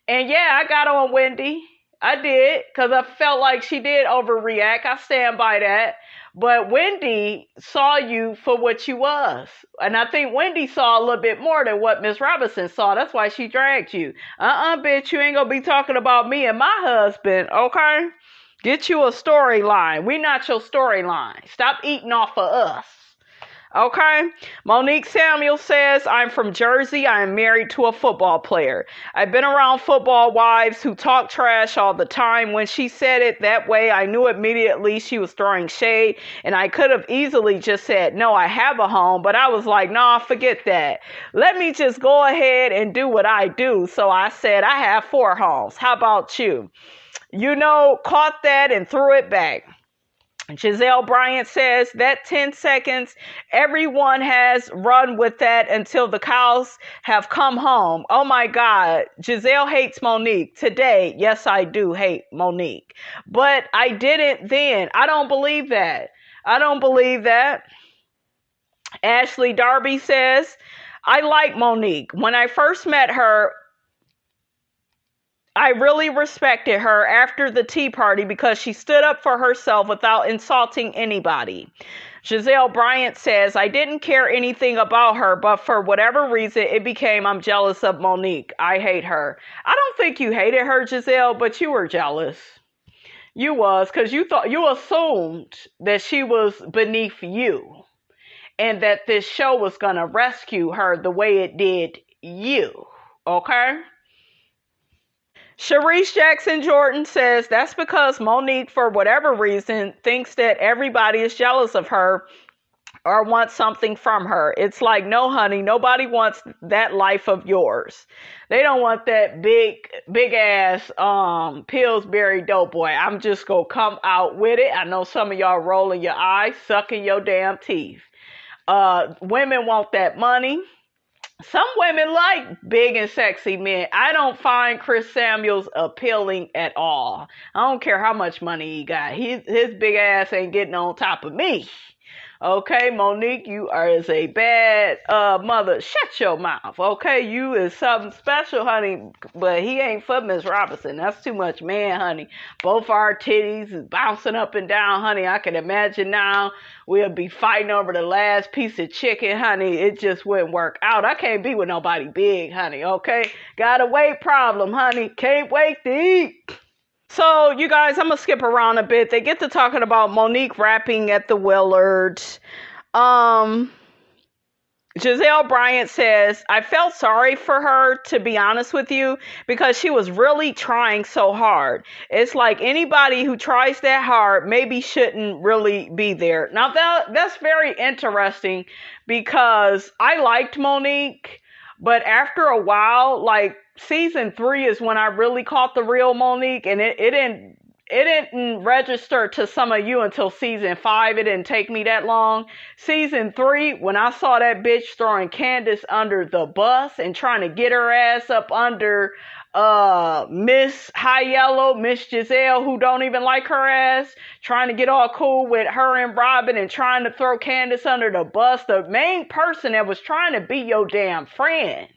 Speaker 1: And yeah, I got on Wendy. I did, because I felt like she did overreact. I stand by that. But Wendy saw you for what you was. And I think Wendy saw a little bit more than what Miss Robinson saw. That's why she dragged you. Bitch, you ain't gonna be talking about me and my husband, okay? Get you a storyline. We not your storyline. Stop eating off of us. Okay? Monique Samuels says, I'm from Jersey. I am married to a football player. I've been around football wives who talk trash all the time. When she said it that way, I knew immediately she was throwing shade, and I could have easily just said, no, I have a home, but I was like, nah, forget that. Let me just go ahead and do what I do. So I said, I have 4 homes. How about you? Caught that and threw it back. Gizelle Bryant says that 10 seconds, everyone has run with that until the cows have come home. Oh my God, Gizelle hates Monique. Today, yes, I do hate Monique. But I didn't then. I don't believe that. I don't believe that. Ashley Darby says, I like Monique. When I first met her, I really respected her after the tea party because she stood up for herself without insulting anybody. Gizelle Bryant says, I didn't care anything about her, but for whatever reason, it became I'm jealous of Monique. I hate her. I don't think you hated her, Gizelle, but you were jealous. You was, because you assumed that she was beneath you and that this show was going to rescue her the way it did you. Okay? Sharice Jackson Jordan says that's because Monique, for whatever reason, thinks that everybody is jealous of her or wants something from her. It's like, no, honey, nobody wants that life of yours. They don't want that big ass Pillsbury Doughboy. I'm just gonna come out with it. I know some of y'all rolling your eyes, sucking your damn teeth. Women want that money. Some women like big and sexy men. I don't find Chris Samuels appealing at all. I don't care how much money he got. His big ass ain't getting on top of me. Okay, Monique, you are as a bad mother. Shut your mouth, okay? You is something special, honey, but he ain't for Miss Robinson. That's too much man, honey. Both our titties is bouncing up and down, honey. I can imagine now we'll be fighting over the last piece of chicken, honey. It just wouldn't work out. I can't be with nobody big, honey, okay? Got a weight problem, honey. Can't wait to eat. So, you guys, I'm going to skip around a bit. They get to talking about Monique rapping at the Willards. Gizelle Bryant says, I felt sorry for her, to be honest with you, because she was really trying so hard. It's like anybody who tries that hard maybe shouldn't really be there. Now, that's very interesting because I liked Monique, but after a while, like, season 3 is when I really caught the real Monique, and it didn't register to some of you until season 5. It didn't take me that long. Season 3, when I saw that bitch throwing Candiace under the bus and trying to get her ass up under Miss High Yellow, Miss Gizelle, who don't even like her ass, trying to get all cool with her and Robin and trying to throw Candiace under the bus, the main person that was trying to be your damn friend.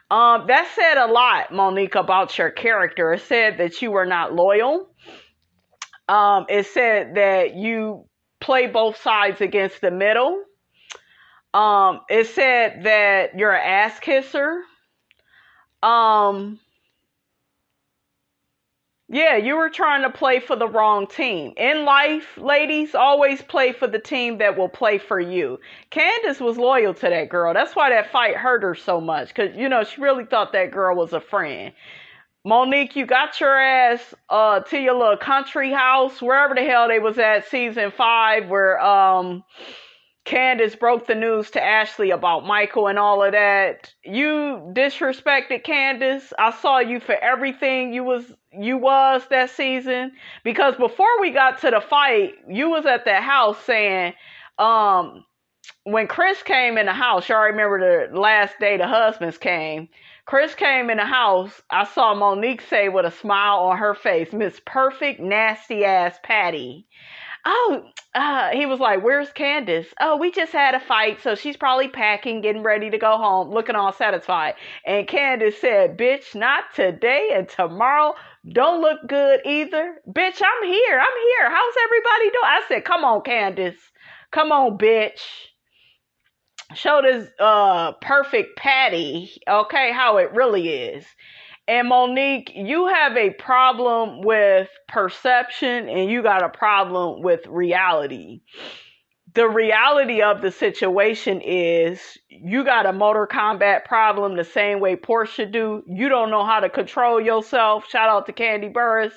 Speaker 1: That said a lot, Monique, about your character. It said that you were not loyal. It said that you play both sides against the middle. It said that you're an ass kisser. Yeah, you were trying to play for the wrong team. In life, ladies, always play for the team that will play for you. Candiace was loyal to that girl. That's why that fight hurt her so much. Because, she really thought that girl was a friend. Monique, you got your ass to your little country house, wherever the hell they was at season 5, where Candiace broke the news to Ashley about Michael and all of that. You disrespected Candiace. I saw you for everything you was that season. Because before we got to the fight, you was at the house saying, when Chris came in the house, y'all remember the last day the husbands came. Chris came in the house. I saw Monique say with a smile on her face, Miss Perfect Nasty Ass Patty. Oh, he was like, where's Candiace? Oh, we just had a fight, so she's probably packing, getting ready to go home, looking all satisfied. And Candiace said, bitch, not today, and tomorrow don't look good either. Bitch, I'm here. How's everybody doing? I said, come on, Candiace. Come on, bitch. Show this perfect Patty, okay, how it really is. And Monique, you have a problem with perception and you got a problem with reality. The reality of the situation is you got a motor combat problem the same way Portia do. You don't know how to control yourself. Shout out to Candy Burris.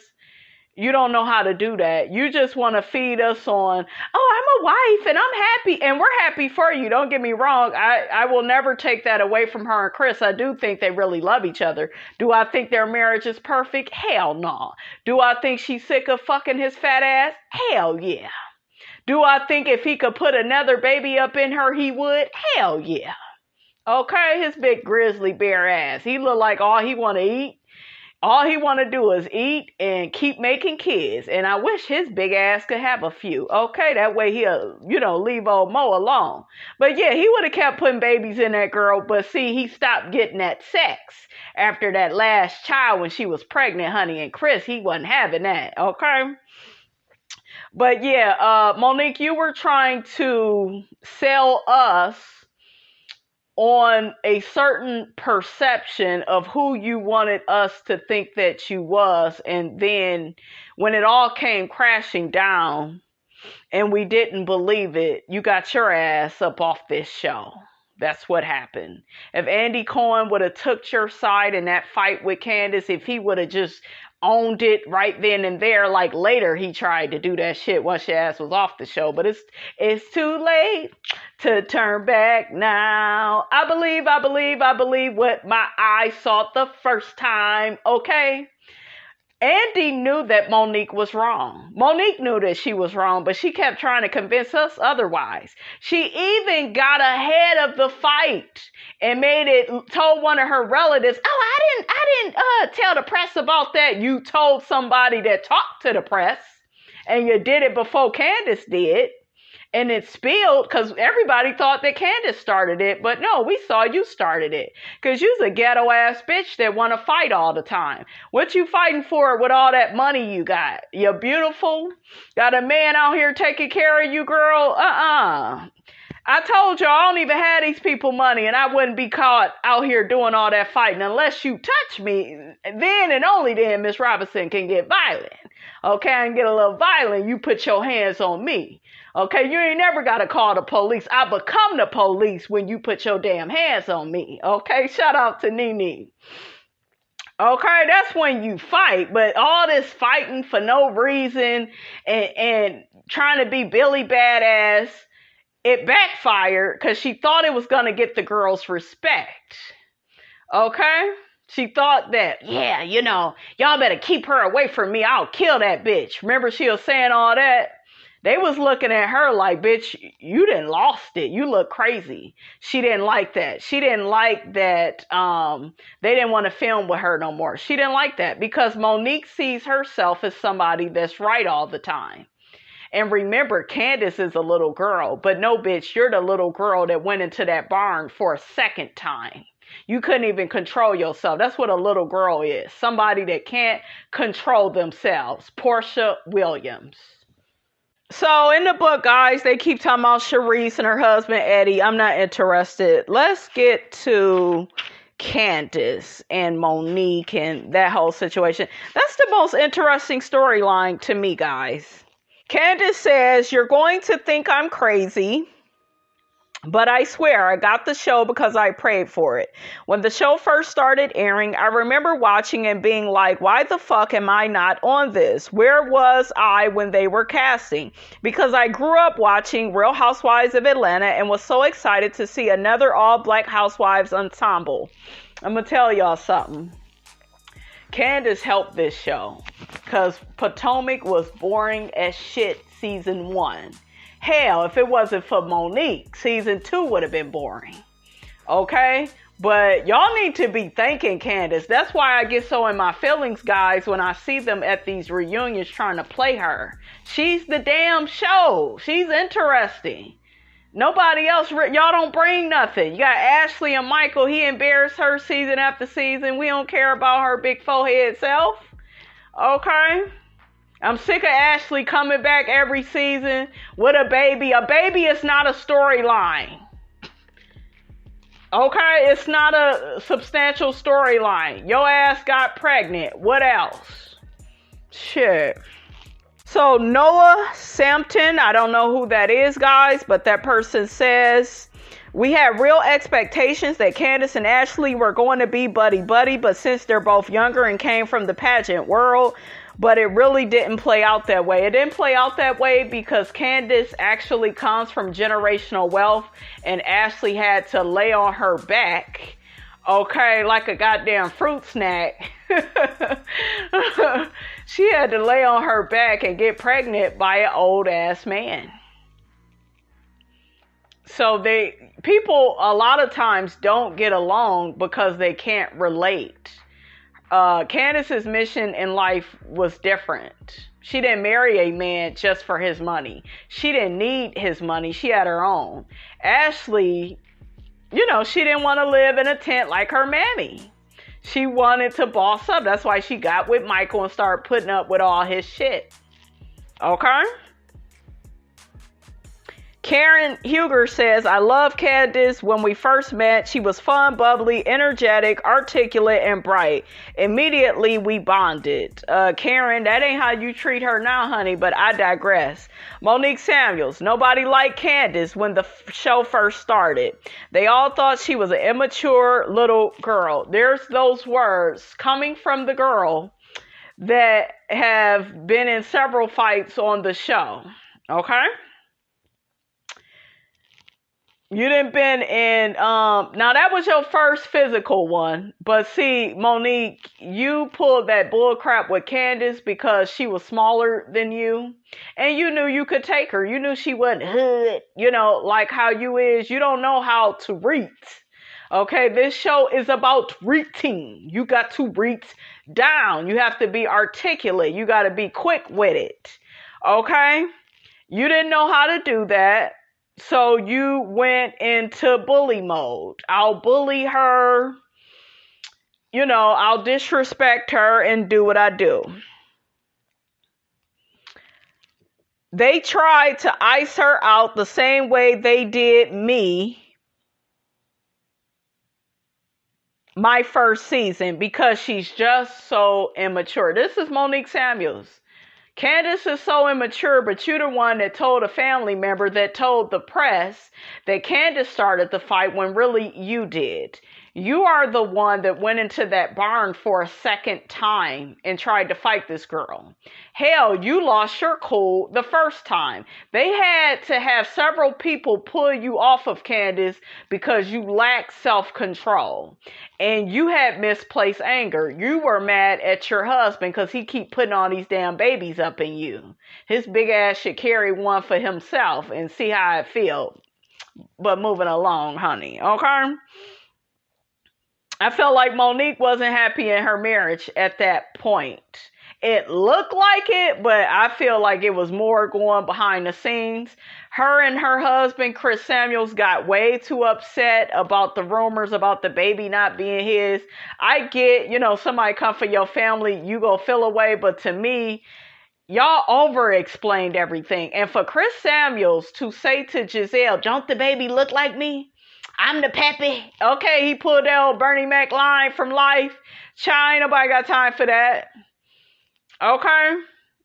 Speaker 1: You don't know how to do that. You just want to feed us on, oh, I'm a wife and I'm happy. And we're happy for you. Don't get me wrong. I will never take that away from her and Chris. I do think they really love each other. Do I think their marriage is perfect? Hell no. Do I think she's sick of fucking his fat ass? Hell yeah. Do I think if he could put another baby up in her, he would? Hell yeah. Okay, his big grizzly bear ass. He look like all he want to eat. All he want to do is eat and keep making kids. And I wish his big ass could have a few. Okay, that way he'll, leave old Mo alone. But yeah, he would have kept putting babies in that girl. But see, he stopped getting that sex after that last child when she was pregnant, honey. And Chris, he wasn't having that. Okay. But yeah, Monique, you were trying to sell us on a certain perception of who you wanted us to think that you was. And then when it all came crashing down and we didn't believe it, you got your ass up off this show. That's what happened. If Andy Cohen would have took your side in that fight with Candiace, if he would have just owned it right then and there, like later he tried to do that shit once your ass was off the show, but it's too late to turn back now. I believe what my eyes saw the first time, okay? Andy knew that Monique was wrong. Monique knew that she was wrong, but she kept trying to convince us otherwise. She even got ahead of the fight and told one of her relatives, oh, I didn't tell the press about that. You told somebody that talked to the press, and you did it before Candiace did. And it spilled because everybody thought that Candiace started it. But no, we saw you started it. Because you's a ghetto ass bitch that want to fight all the time. What you fighting for with all that money you got? You're beautiful. Got a man out here taking care of you, girl? I told you I don't even have these people money and I wouldn't be caught out here doing all that fighting unless you touch me. Then and only then Miss Robinson can get violent. Okay, I can get a little violent. You put your hands on me. Okay, you ain't never got to call the police. I become the police when you put your damn hands on me. Okay, shout out to Nene. Okay, that's when you fight. But all this fighting for no reason and trying to be Billy Badass, it backfired because she thought it was going to get the girls' respect. Okay? She thought that, yeah, y'all better keep her away from me. I'll kill that bitch. Remember she was saying all that? They was looking at her like, bitch, you done lost it. You look crazy. She didn't like that. She didn't like that they didn't want to film with her no more. She didn't like that because Monique sees herself as somebody that's right all the time. And remember, Candiace is a little girl. But no, bitch, you're the little girl that went into that barn for a second time. You couldn't even control yourself. That's what a little girl is. Somebody that can't control themselves. Portia Williams. So in the book, guys, they keep talking about Sharice and her husband, Eddie. I'm not interested. Let's get to Candiace and Monique and that whole situation. That's the most interesting storyline to me, guys. Candiace says, you're going to think I'm crazy. But I swear I got the show because I prayed for it. When the show first started airing, I remember watching and being like, why the fuck am I not on this? Where was I when they were casting? Because I grew up watching Real Housewives of Atlanta and was so excited to see another all-black housewives ensemble. I'm going to tell y'all something. Candiace helped this show because Potomac was boring as shit season 1. Hell, if it wasn't for Monique, season 2 would have been boring. Okay? But y'all need to be thanking Candiace. That's why I get so in my feelings, guys, when I see them at these reunions trying to play her. She's the damn show. She's interesting. Nobody else, y'all don't bring nothing. You got Ashley and Michael. He embarrassed her season after season. We don't care about her big forehead self. Okay? I'm sick of Ashley coming back every season with a baby. A baby is not a storyline. Okay? It's not a substantial storyline. Your ass got pregnant. What else? Shit. So Noah Sampton, I don't know who that is, guys, but that person says, we had real expectations that Candiace and Ashley were going to be buddy-buddy, but since they're both younger and came from the pageant world, but it really didn't play out that way. It didn't play out that way because Candiace actually comes from generational wealth and Ashley had to lay on her back, okay, like a goddamn fruit snack. She had to lay on her back and get pregnant by an old ass man. So people a lot of times don't get along because they can't relate. Candiace's mission in life was different. She didn't marry a man just for his money. She didn't need his money. She had her own. Ashley, she didn't want to live in a tent like her mammy. She wanted to boss up. That's why she got with Michael and started putting up with all his shit. Okay? Karen Huger says, I love Candiace. When we first met, she was fun, bubbly, energetic, articulate, and bright. Immediately, we bonded. Karen, that ain't how you treat her now, honey, but I digress. Monique Samuels, nobody liked Candiace when the show first started. They all thought she was an immature little girl. There's those words coming from the girl that have been in several fights on the show. Okay? You didn't been in, now that was your first physical one, but see, Monique, you pulled that bull crap with Candiace because she was smaller than you, and you knew you could take her. You knew she wasn't hood, like how you is. You don't know how to read. Okay, this show is about reading. You got to read down. You have to be articulate. You got to be quick with it. Okay? You didn't know how to do that. So you went into bully mode. I'll bully her, I'll disrespect her and do what I do. They tried to ice her out the same way they did me my first season because she's just so immature. This is Monique Samuels. Candiace is so immature, but you're the one that told a family member that told the press that Candiace started the fight when really you did. You are the one that went into that barn for a second time and tried to fight this girl. Hell, you lost your cool the first time. They had to have several people pull you off of Candiace because you lacked self-control. And you had misplaced anger. You were mad at your husband because he keep putting all these damn babies up in you. His big ass should carry one for himself and see how it feels. But moving along, honey. Okay? I felt like Monique wasn't happy in her marriage at that point. It looked like it, but I feel like it was more going behind the scenes. Her and her husband, Chris Samuels, got way too upset about the rumors about the baby not being his. I get, somebody come for your family, you go feel away, but to me, y'all over-explained everything. And for Chris Samuels to say to Gizelle, don't the baby look like me? I'm the pappy. Okay, he pulled that old Bernie Mac line from Life. Child, ain't nobody got time for that. Okay?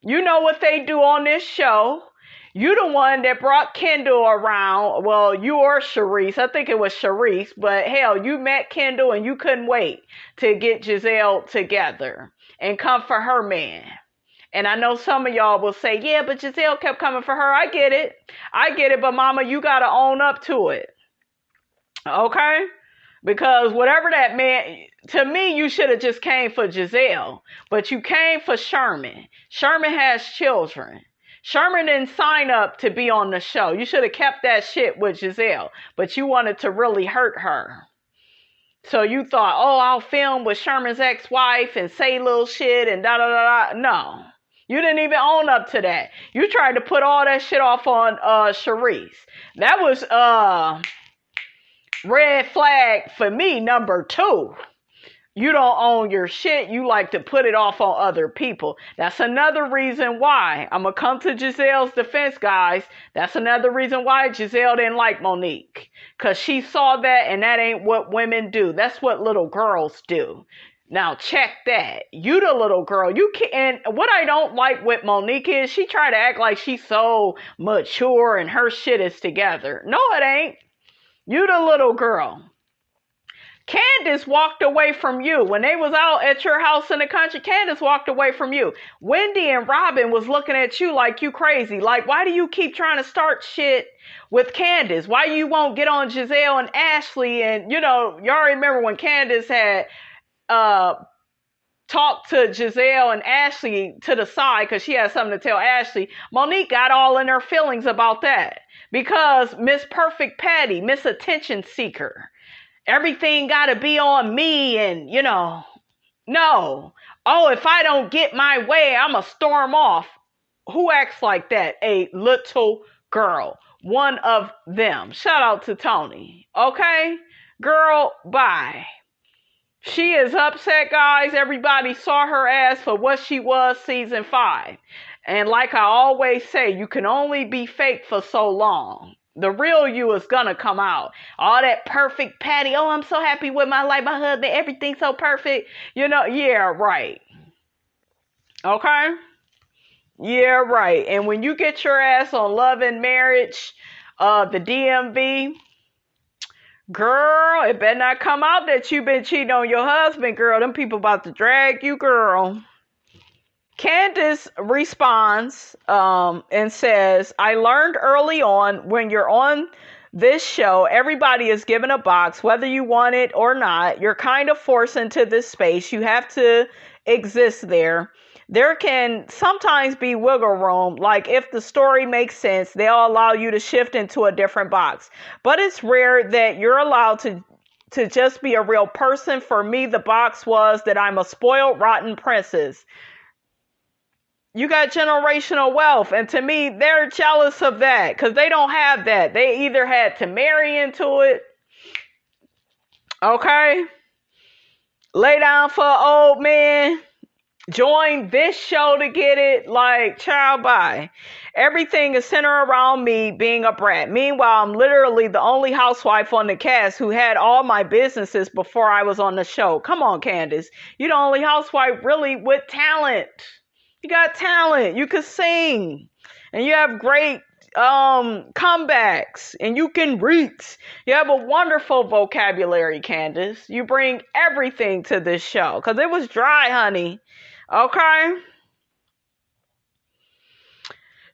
Speaker 1: You know what they do on this show. You the one that brought Kendall around. Well, you or Sharice. I think it was Sharice. But hell, you met Kendall and you couldn't wait to get Gizelle together and come for her man. And I know some of y'all will say, yeah, but Gizelle kept coming for her. I get it. But mama, you got to own up to it. Okay? Because whatever that man, to me, you should have just came for Gizelle. But you came for Sherman. Sherman has children. Sherman didn't sign up to be on the show. You should have kept that shit with Gizelle. But you wanted to really hurt her. So you thought, oh, I'll film with Sherman's ex-wife and say little shit and da-da-da-da. No. You didn't even own up to that. You tried to put all that shit off on Sharice. That was red flag for me, number 2. You don't own your shit. You like to put it off on other people. That's another reason why. I'm going to come to Gizelle's defense, guys. That's another reason why Gizelle didn't like Monique. Because she saw that, and that ain't what women do. That's what little girls do. Now, check that. You the little girl. You can, and what I don't like with Monique is she try to act like she's so mature and her shit is together. No, it ain't. You the little girl. Candiace walked away from you. When they was out at your house in the country, Candiace walked away from you. Wendy and Robin was looking at you like you crazy. Like, why do you keep trying to start shit with Candiace? Why you won't get on Gizelle and Ashley? And, you know, y'all remember when Candiace had talked to Gizelle and Ashley to the side because she had something to tell Ashley. Monique got all in her feelings about that because Miss Perfect Patty, Miss Attention Seeker. Everything got to be on me and, you know, no. Oh, if I don't get my way, I'm going to storm off. Who acts like that? A little girl. One of them. Shout out to Tony. Okay? Girl, bye. She is upset, guys. Everybody saw her ass for what she was season 5. And like I always say, you can only be fake for so long. The real you is gonna come out. All that perfect Patty. Oh, I'm so happy with my life, my husband, everything's so perfect. You know, yeah, right. Okay? Yeah, right. And when you get your ass on Love and Marriage, the DMV, girl, it better not come out that you've been cheating on your husband, girl. Them people about to drag you, girl. Candiace responds and says, I learned early on when you're on this show, everybody is given a box, whether you want it or not. You're kind of forced into this space. You have to exist there. There can sometimes be wiggle room, like if the story makes sense, they'll allow you to shift into a different box. But it's rare that you're allowed to just be a real person. For me, the box was that I'm a spoiled, rotten princess. You got generational wealth. And to me, they're jealous of that because they don't have that. They either had to marry into it. Okay. Lay down for an old man. Join this show to get it. Like, child, bye. Everything is centered around me being a brat. Meanwhile, I'm literally the only housewife on the cast who had all my businesses before I was on the show. Come on, Candiace. You're the only housewife really with talent. You got talent. You can sing. And you have great comebacks. And you can reach. You have a wonderful vocabulary, Candiace. You bring everything to this show. Because it was dry, honey. Okay?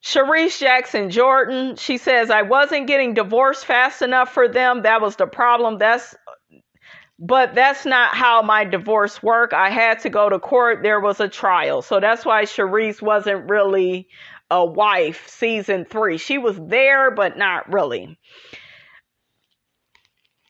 Speaker 1: Sharice Jackson Jordan. She says, I wasn't getting divorced fast enough for them. That was the problem. But that's not how my divorce worked. I had to go to court. There was a trial. So that's why Sharice wasn't really a wife season 3. She was there, but not really.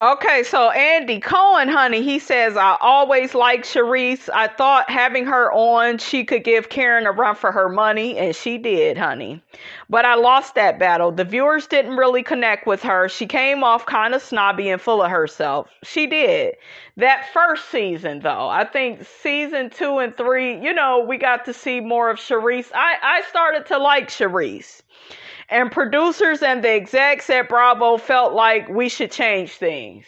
Speaker 1: Okay, so Andy Cohen, honey, he says, I always liked Sharice. I thought having her on, she could give Karen a run for her money, and she did, honey. But I lost that battle. The viewers didn't really connect with her. She came off kind of snobby and full of herself. She did. That first season, though, I think season 2 and 3, you know, we got to see more of Sharice. I started to like Sharice. And producers and the execs at Bravo felt like we should change things.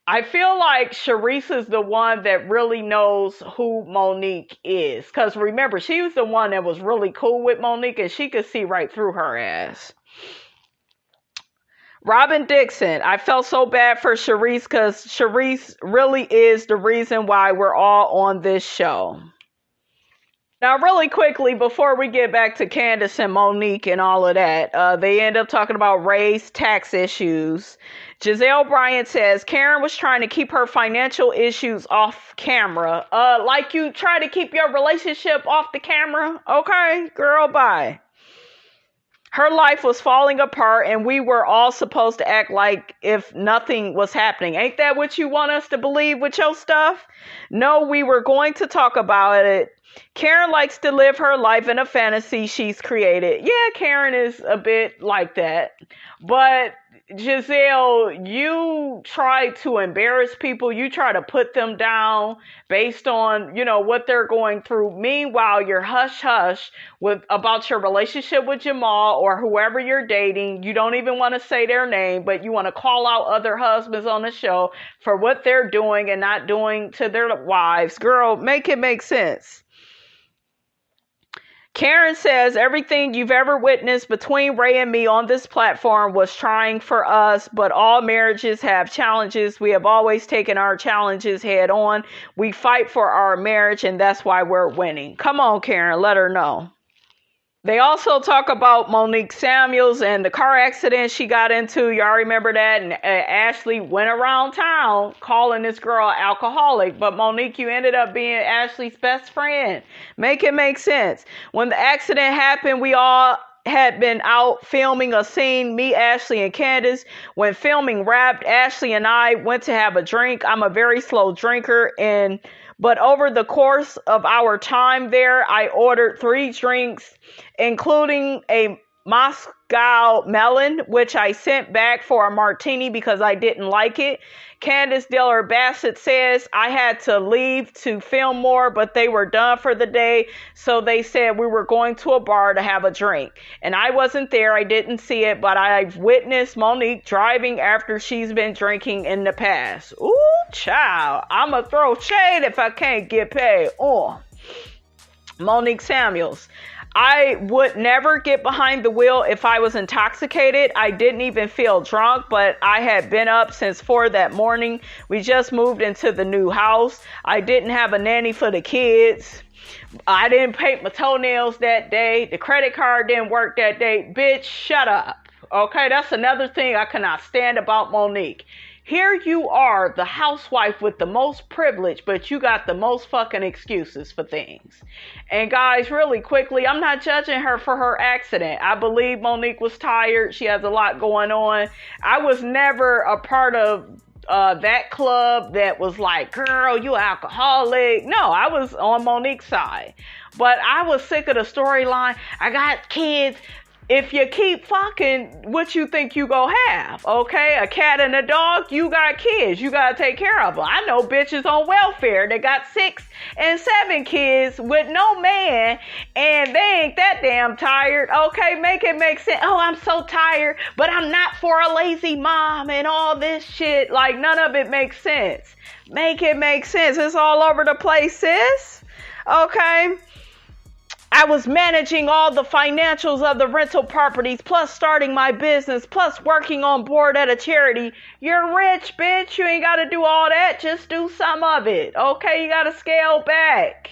Speaker 1: I feel like Sharice is the one that really knows who Monique is. Because remember, she was the one that was really cool with Monique and she could see right through her ass. Robin Dixon, I felt so bad for Sharice because Sharice really is the reason why we're all on this show. Now, really quickly, before we get back to Candiace and Monique and all of that, they end up talking about race, tax issues. Gizelle Bryant says, Karen was trying to keep her financial issues off camera. Like you try to keep your relationship off the camera? Okay, girl, bye. Her life was falling apart and we were all supposed to act like if nothing was happening. Ain't that what you want us to believe with your stuff? No, we were going to talk about it. Karen likes to live her life in a fantasy she's created. Yeah, Karen is a bit like that. But Gizelle, you try to embarrass people. You try to put them down based on, what they're going through. Meanwhile, you're hush hush about your relationship with Jamal or whoever you're dating. You don't even want to say their name, but you want to call out other husbands on the show for what they're doing and not doing to their wives. Girl, make it make sense. Karen says, everything you've ever witnessed between Ray and me on this platform was trying for us, but all marriages have challenges. We have always taken our challenges head on. We fight for our marriage, and that's why we're winning. Come on, Karen, let her know. They also talk about Monique Samuels and the car accident she got into. Y'all remember that? And Ashley went around town calling this girl alcoholic. But Monique, you ended up being Ashley's best friend. Make it make sense. When the accident happened, we all had been out filming a scene, me, Ashley, and Candiace. When filming wrapped, Ashley and I went to have a drink. I'm a very slow drinker, but over the course of our time there, I ordered 3 drinks, including a Moscow melon, which I sent back for a martini because I didn't like it. Candiace Diller Bassett says, I had to leave to film more, but they were done for the day. So they said we were going to a bar to have a drink. And I wasn't there. I didn't see it, but I've witnessed Monique driving after she's been drinking in the past. Ooh, child. I'ma throw shade if I can't get paid. Oh, Monique Samuels. I would never get behind the wheel if I was intoxicated. I didn't even feel drunk, but I had been up since 4 that morning. We just moved into the new house. I didn't have a nanny for the kids. I didn't paint my toenails that day. The credit card didn't work that day. Bitch, shut up. Okay, that's another thing I cannot stand about Monique. Here you are, the housewife with the most privilege, but you got the most fucking excuses for things. And guys, really quickly, I'm not judging her for her accident. I believe Monique was tired. She has a lot going on. I was never a part of that club that was like, girl, you alcoholic. No, I was on Monique's side. But I was sick of the storyline. I got kids. If you keep fucking, what you think you gonna have? Okay, a cat and a dog, you got kids, you gotta take care of them. I know bitches on welfare that got 6 and 7 kids with no man, and they ain't that damn tired. Okay, make it make sense. Oh, I'm so tired, but I'm not for a lazy mom and all this shit. Like, none of it makes sense. Make it make sense. It's all over the place, sis. Okay. I was managing all the financials of the rental properties, plus starting my business, plus working on board at a charity. You're rich, bitch. You ain't got to do all that. Just do some of it. Okay, you got to scale back.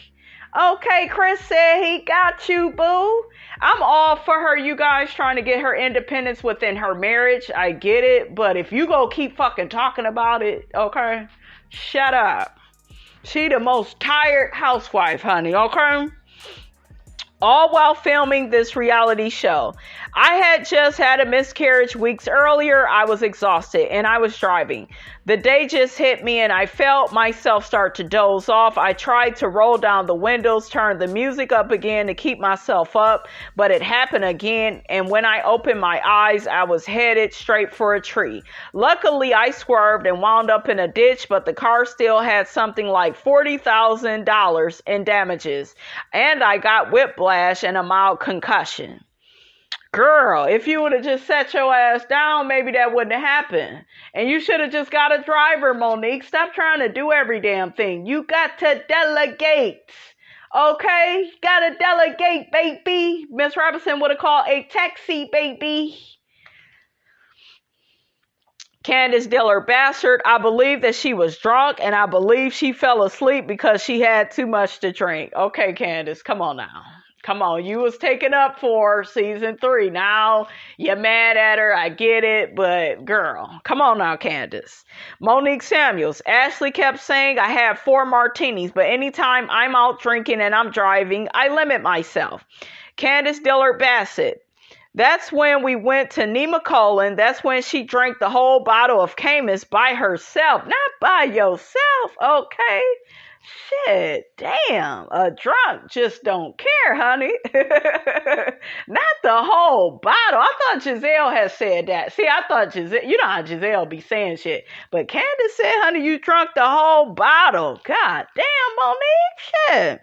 Speaker 1: Okay, Chris said he got you, boo. I'm all for her, you guys, trying to get her independence within her marriage. I get it. But if you go keep fucking talking about it, okay, shut up. She the most tired housewife, honey, okay? All while filming this reality show. I had just had a miscarriage weeks earlier. I was exhausted and I was driving. The day just hit me and I felt myself start to doze off. I tried to roll down the windows, turn the music up again to keep myself up, but it happened again. And when I opened my eyes, I was headed straight for a tree. Luckily, I swerved and wound up in a ditch, but the car still had something like $40,000 in damages. And I got whiplash and a mild concussion. Girl, if you would have just set your ass down, maybe that wouldn't have happened. And you should have just got a driver, Monique. Stop trying to do every damn thing. You got to delegate. Okay? Gotta delegate, baby. Miss Robinson would have called a taxi, baby. Candiace Diller Bastard, I believe that she was drunk and I believe she fell asleep because she had too much to drink. Okay, Candiace, come on now. Come on, you was taken up for season 3. Now you're mad at her. I get it, but girl, come on now, Candiace. Monique Samuels. Ashley kept saying I have 4 martinis, but anytime I'm out drinking and I'm driving, I limit myself. Candiace Diller Bassett. That's when we went to Nemacolin. That's when she drank the whole bottle of Camus by herself, not by yourself, okay? Shit, damn, a drunk just don't care, honey. Not the whole bottle. I thought Gizelle had said that. See, I thought Gizelle, you know how Gizelle be saying shit. But Candiace said, honey, you drunk the whole bottle. God damn, Monique, shit.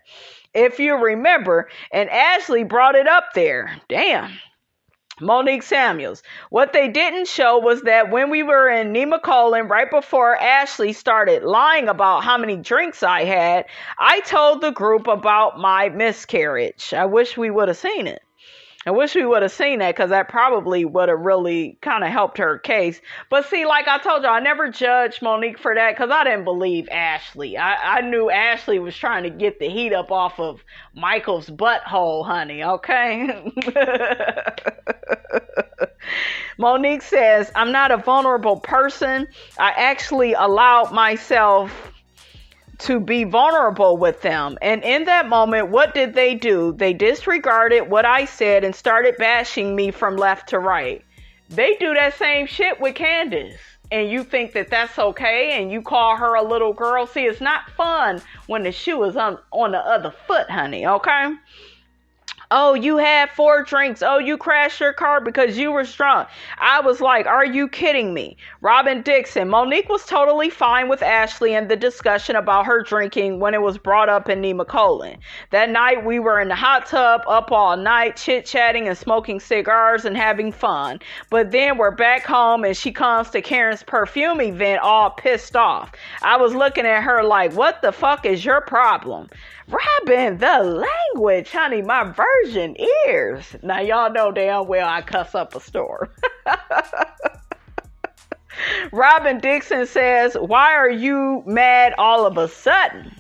Speaker 1: If you remember, and Ashley brought it up there. Damn. Monique Samuels. What they didn't show was that when we were in Nemacolin, right before Ashley started lying about how many drinks I had, I told the group about my miscarriage. I wish we would have seen it. I wish we would have seen that because that probably would have really kind of helped her case. But see, like I told you, I never judged Monique for that because I didn't believe Ashley. I knew Ashley was trying to get the heat up off of Michael's butthole, honey, okay? Monique says, I'm not a vulnerable person. I actually allowed myself to be vulnerable with them. And in that moment, what did they do? They disregarded what I said and started bashing me from left to right. They do that same shit with Candiace. And you think that that's okay and you call her a little girl. See, it's not fun when the shoe is on the other foot, honey, okay? Oh, you had 4 drinks. Oh, you crashed your car because you were drunk. I was like, are you kidding me? Robin Dixon. Monique was totally fine with Ashley and the discussion about her drinking when it was brought up in Nemacolin. That night we were in the hot tub up all night, chit-chatting and smoking cigars and having fun. But then we're back home and she comes to Karen's perfume event all pissed off. I was looking at her like, what the fuck is your problem? Robin, the language, honey, my virgin ears. Now, y'all know damn well I cuss up a storm. Robin Dixon says, why are you mad all of a sudden?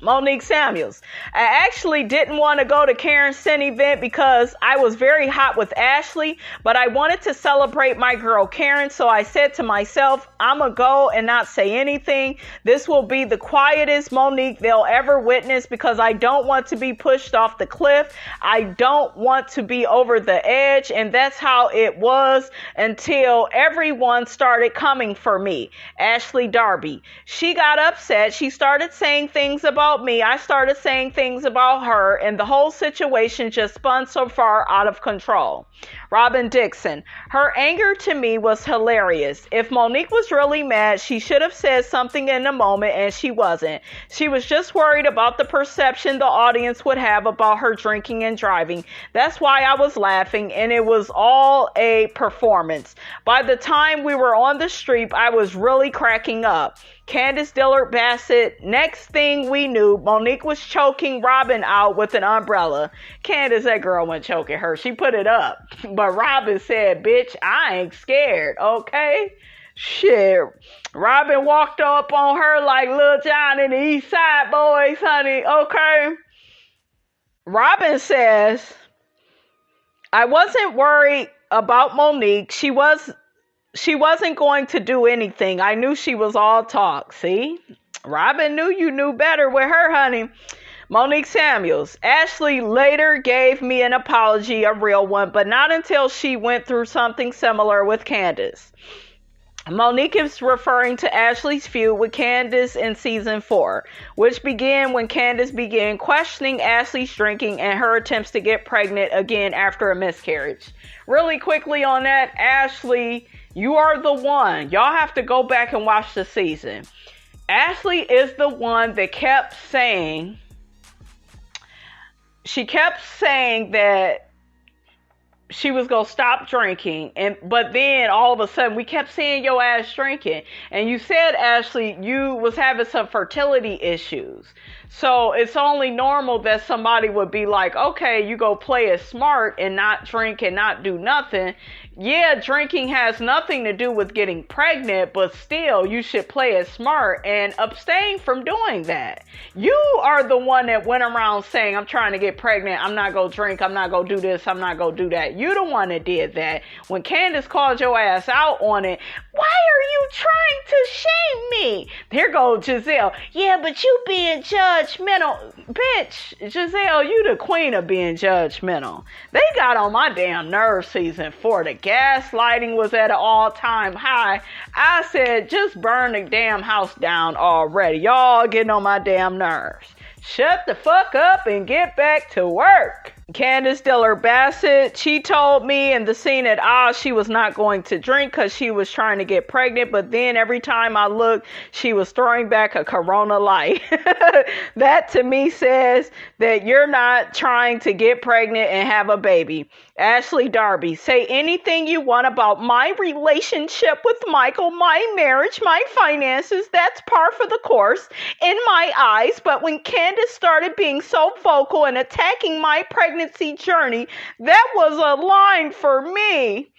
Speaker 1: Monique Samuels. I actually didn't want to go to Karen's Sin event because I was very hot with Ashley, but I wanted to celebrate my girl Karen, so I said to myself, I'm going to go and not say anything. This will be the quietest Monique they'll ever witness because I don't want to be pushed off the cliff. I don't want to be over the edge, and that's how it was until everyone started coming for me. Ashley Darby. She got upset. She started saying things about me. I started saying things about her, and the whole situation just spun so far out of control. Robin Dixon. Her anger to me was hilarious. If Monique was really mad, she should have said something in the moment, and she wasn't. She was just worried about the perception the audience would have about her drinking and driving. That's why I was laughing, and it was all a performance. By the time we were on the street, I was really cracking up. Candiace Diller Bassett. Next thing we knew, Monique was choking Robin out with an umbrella. Candiace, that girl wasn't choking her. She put it up. But Robin said, bitch, I ain't scared, okay? Shit. Robin walked up on her like Lil Jon and the East Side Boys, honey, okay? Robin says, I wasn't worried about Monique. She wasn't going to do anything. I knew she was all talk. See? Robin knew you knew better with her, honey. Monique Samuels. Ashley later gave me an apology, a real one, but not until she went through something similar with Candiace. Monique is referring to Ashley's feud with Candiace in season 4, which began when Candiace began questioning Ashley's drinking and her attempts to get pregnant again after a miscarriage. Really quickly on that, Ashley, you are the one. Y'all have to go back and watch the season. Ashley is the one that kept saying, she was gonna stop drinking, but then all of a sudden we kept seeing your ass drinking, and you said, Ashley, you was having some fertility issues. So it's only normal that somebody would be like, okay, you go play it smart and not drink and not do nothing. Yeah, drinking has nothing to do with getting pregnant, but still, you should play it smart and abstain from doing that. You are the one that went around saying, I'm trying to get pregnant, I'm not going to drink, I'm not going to do this, I'm not going to do that. You the one that did that. When Candiace called your ass out on it, why are you trying to shame me? Here goes Gizelle. Yeah, but you being judgmental. Bitch, Gizelle, you the queen of being judgmental. They got on my damn nerves season 4. The gaslighting was at an all-time high. I said, just burn the damn house down already. Y'all getting on my damn nerves. Shut the fuck up and get back to work. Candiace Bassett, she told me in the scene at Oz she was not going to drink because she was trying to get pregnant, but then every time I looked, she was throwing back a Corona Light. That to me says that you're not trying to get pregnant and have a baby. Ashley Darby, say anything you want about my relationship with Michael, my marriage, my finances. That's par for the course in my eyes. But when Candiace started being so vocal and attacking my pregnancy journey, that was a line for me.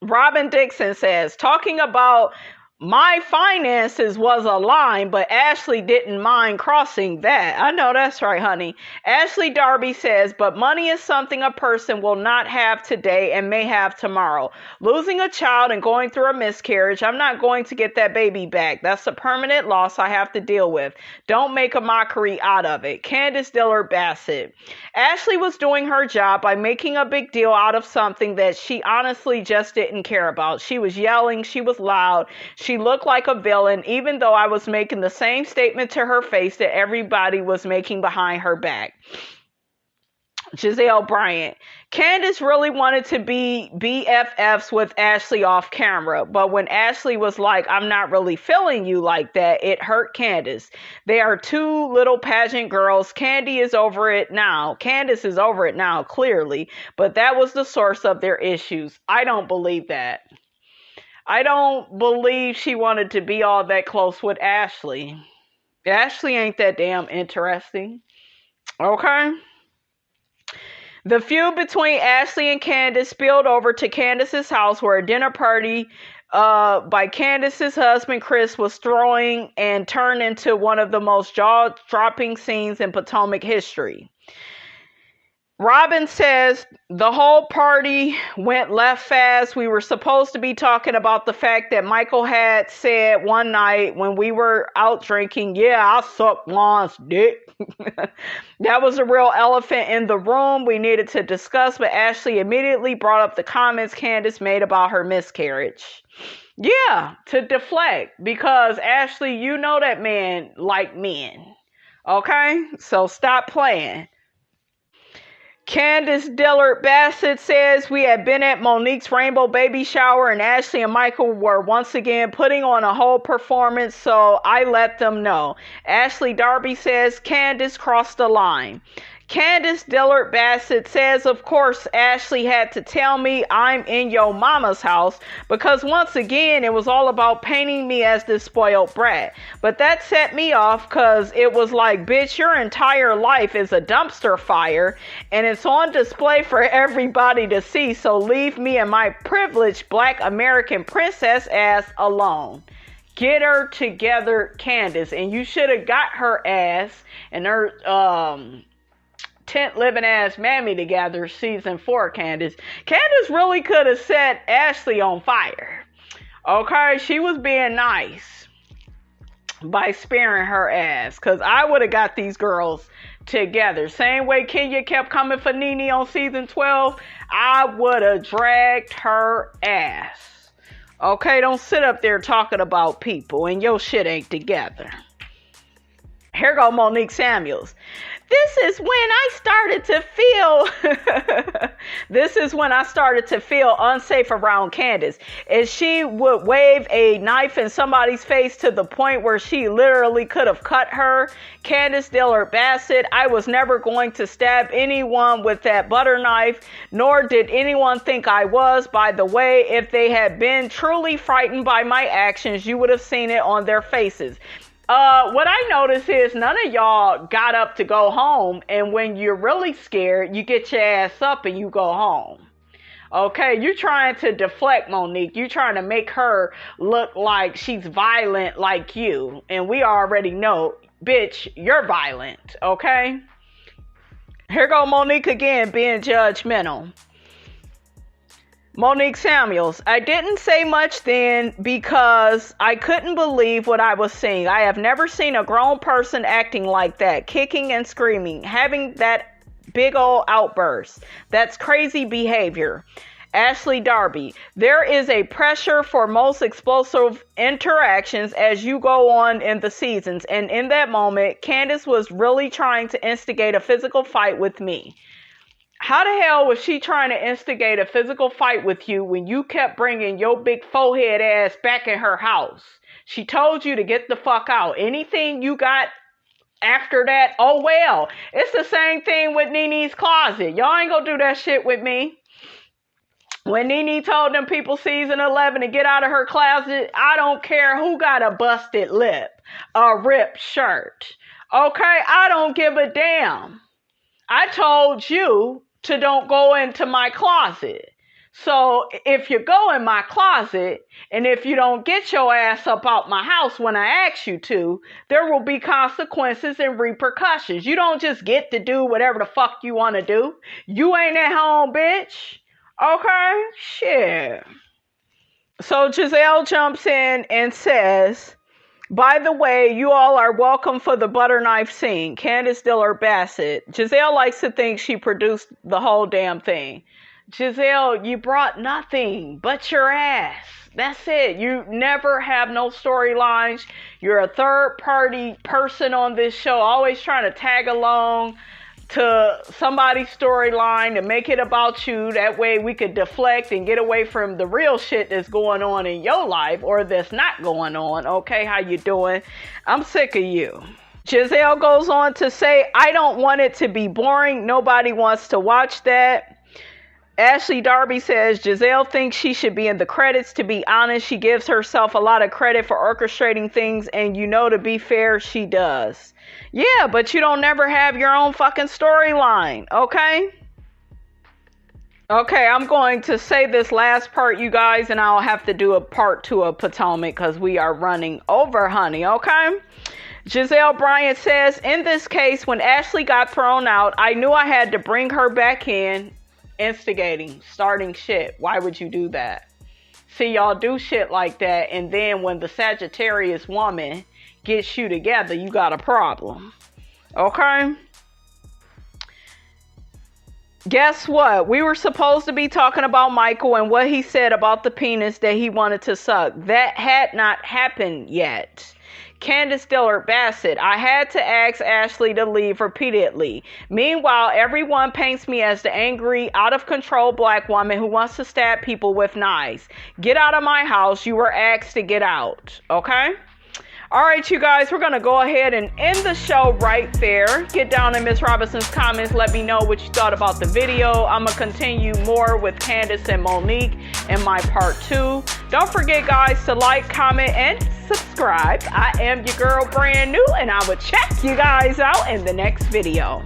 Speaker 1: Robin Dixon says, talking about my finances was a line, but Ashley didn't mind crossing that. I know that's right, honey. Ashley Darby says, but money is something a person will not have today and may have tomorrow. Losing a child and going through a miscarriage, I'm not going to get that baby back. That's a permanent loss I have to deal with. Don't make a mockery out of it. Candiace Bassett. Ashley was doing her job by making a big deal out of something that she honestly just didn't care about. She was yelling. She was loud. She looked like a villain, even though I was making the same statement to her face that everybody was making behind her back. Gizelle Bryant. Candiace really wanted to be BFFs with Ashley off camera, but when Ashley was like, I'm not really feeling you like that, it hurt Candiace. They are two little pageant girls. Candiace is over it now, clearly, but that was the source of their issues. I don't believe that. I don't believe she wanted to be all that close with Ashley. Ashley ain't that damn interesting. Okay? The feud between Ashley and Candiace spilled over to Candiace's house, where a dinner party by Candiace's husband Chris was throwing and turned into one of the most jaw-dropping scenes in Potomac history. Robin says the whole party went left fast. We were supposed to be talking about the fact that Michael had said one night when we were out drinking, yeah, I sucked Lon's dick. That was a real elephant in the room we needed to discuss, but Ashley immediately brought up the comments Candiace made about her miscarriage. Yeah, to deflect, because Ashley, you know that man like men. Okay? So stop playing. Candiace Bassett says, we had been at Monique's rainbow baby shower and Ashley and Michael were once again putting on a whole performance, so I let them know. Ashley Darby says, Candiace crossed the line. Candiace Bassett says, of course, Ashley had to tell me I'm in your mama's house because once again, it was all about painting me as this spoiled brat. But that set me off because it was like, bitch, your entire life is a dumpster fire and it's on display for everybody to see. So leave me and my privileged Black American princess ass alone. Get her together, Candiace. And you should have got her ass and her, tent living ass mammy together season 4, Candiace. Candiace really could have set Ashley on fire. Okay, she was being nice by sparing her ass, because I would have got these girls together. Same way Kenya kept coming for Nene on season 12, I would have dragged her ass. Okay, don't sit up there talking about people and your shit ain't together. Here go Monique Samuels. This is when I started to feel unsafe around Candiace. And she would wave a knife in somebody's face to the point where she literally could have cut her. Candiace Dillard Bassett, I was never going to stab anyone with that butter knife, nor did anyone think I was. By the way, if they had been truly frightened by my actions, you would have seen it on their faces. What I noticed is none of y'all got up to go home, and when you're really scared, you get your ass up and you go home. Okay, you're trying to deflect Monique. You're trying to make her look like she's violent like you, and we already know, bitch, you're violent, okay? Here go Monique again being judgmental. Monique Samuels, I didn't say much then because I couldn't believe what I was seeing. I have never seen a grown person acting like that, kicking and screaming, having that big old outburst. That's crazy behavior. Ashley Darby, there is a pressure for most explosive interactions as you go on in the seasons. And in that moment, Candiace was really trying to instigate a physical fight with me. How the hell was she trying to instigate a physical fight with you when you kept bringing your big forehead ass back in her house? She told you to get the fuck out. Anything you got after that, oh well. It's the same thing with Nene's closet. Y'all ain't gonna do that shit with me. When Nene told them people season 11 to get out of her closet, I don't care who got a busted lip, a ripped shirt. Okay, I don't give a damn. I told you to don't go into my closet. So if you go in my closet and if you don't get your ass up out my house when I ask you to, there will be consequences and repercussions. You don't just get to do whatever the fuck you want to do. You ain't at home, bitch. Okay? Shit. So Gizelle jumps in and says, by the way, you all are welcome for the butter knife scene. Candiace Dillard Bassett. Gizelle likes to think she produced the whole damn thing. Gizelle, you brought nothing but your ass. That's it. You never have no storylines. You're a third party person on this show, always trying to tag along to somebody's storyline to make it about you. That way we could deflect and get away from the real shit that's going on in your life or that's not going on. Okay, how you doing? I'm sick of you. Gizelle goes on to say, I don't want it to be boring. Nobody wants to watch that. Ashley Darby says, Gizelle thinks she should be in the credits. To be honest, she gives herself a lot of credit for orchestrating things, and you know, to be fair, she does. Yeah, but you don't never have your own fucking storyline, okay? Okay, I'm going to say this last part, you guys, and I'll have to do a part 2 of Potomac because we are running over, honey, okay? Gizelle Bryant says, in this case, when Ashley got thrown out, I knew I had to bring her back in. Instigating, starting shit. Why would you do that? See, y'all do shit like that, and then when the Sagittarius woman gets you together, you got a problem. Okay? Guess what? We were supposed to be talking about Michael and what he said about the penis that he wanted to suck. That had not happened yet. Candiace Dillard Bassett, I had to ask Ashley to leave repeatedly. Meanwhile, everyone paints me as the angry, out of control black woman who wants to stab people with knives. Get out of my house. You were asked to get out. Okay? All right, you guys, we're going to go ahead and end the show right there. Get down in Miss Robinson's comments. Let me know what you thought about the video. I'm going to continue more with Candiace and Monique in my part 2. Don't forget, guys, to like, comment, and subscribe. I am your girl, brand new, and I will check you guys out in the next video.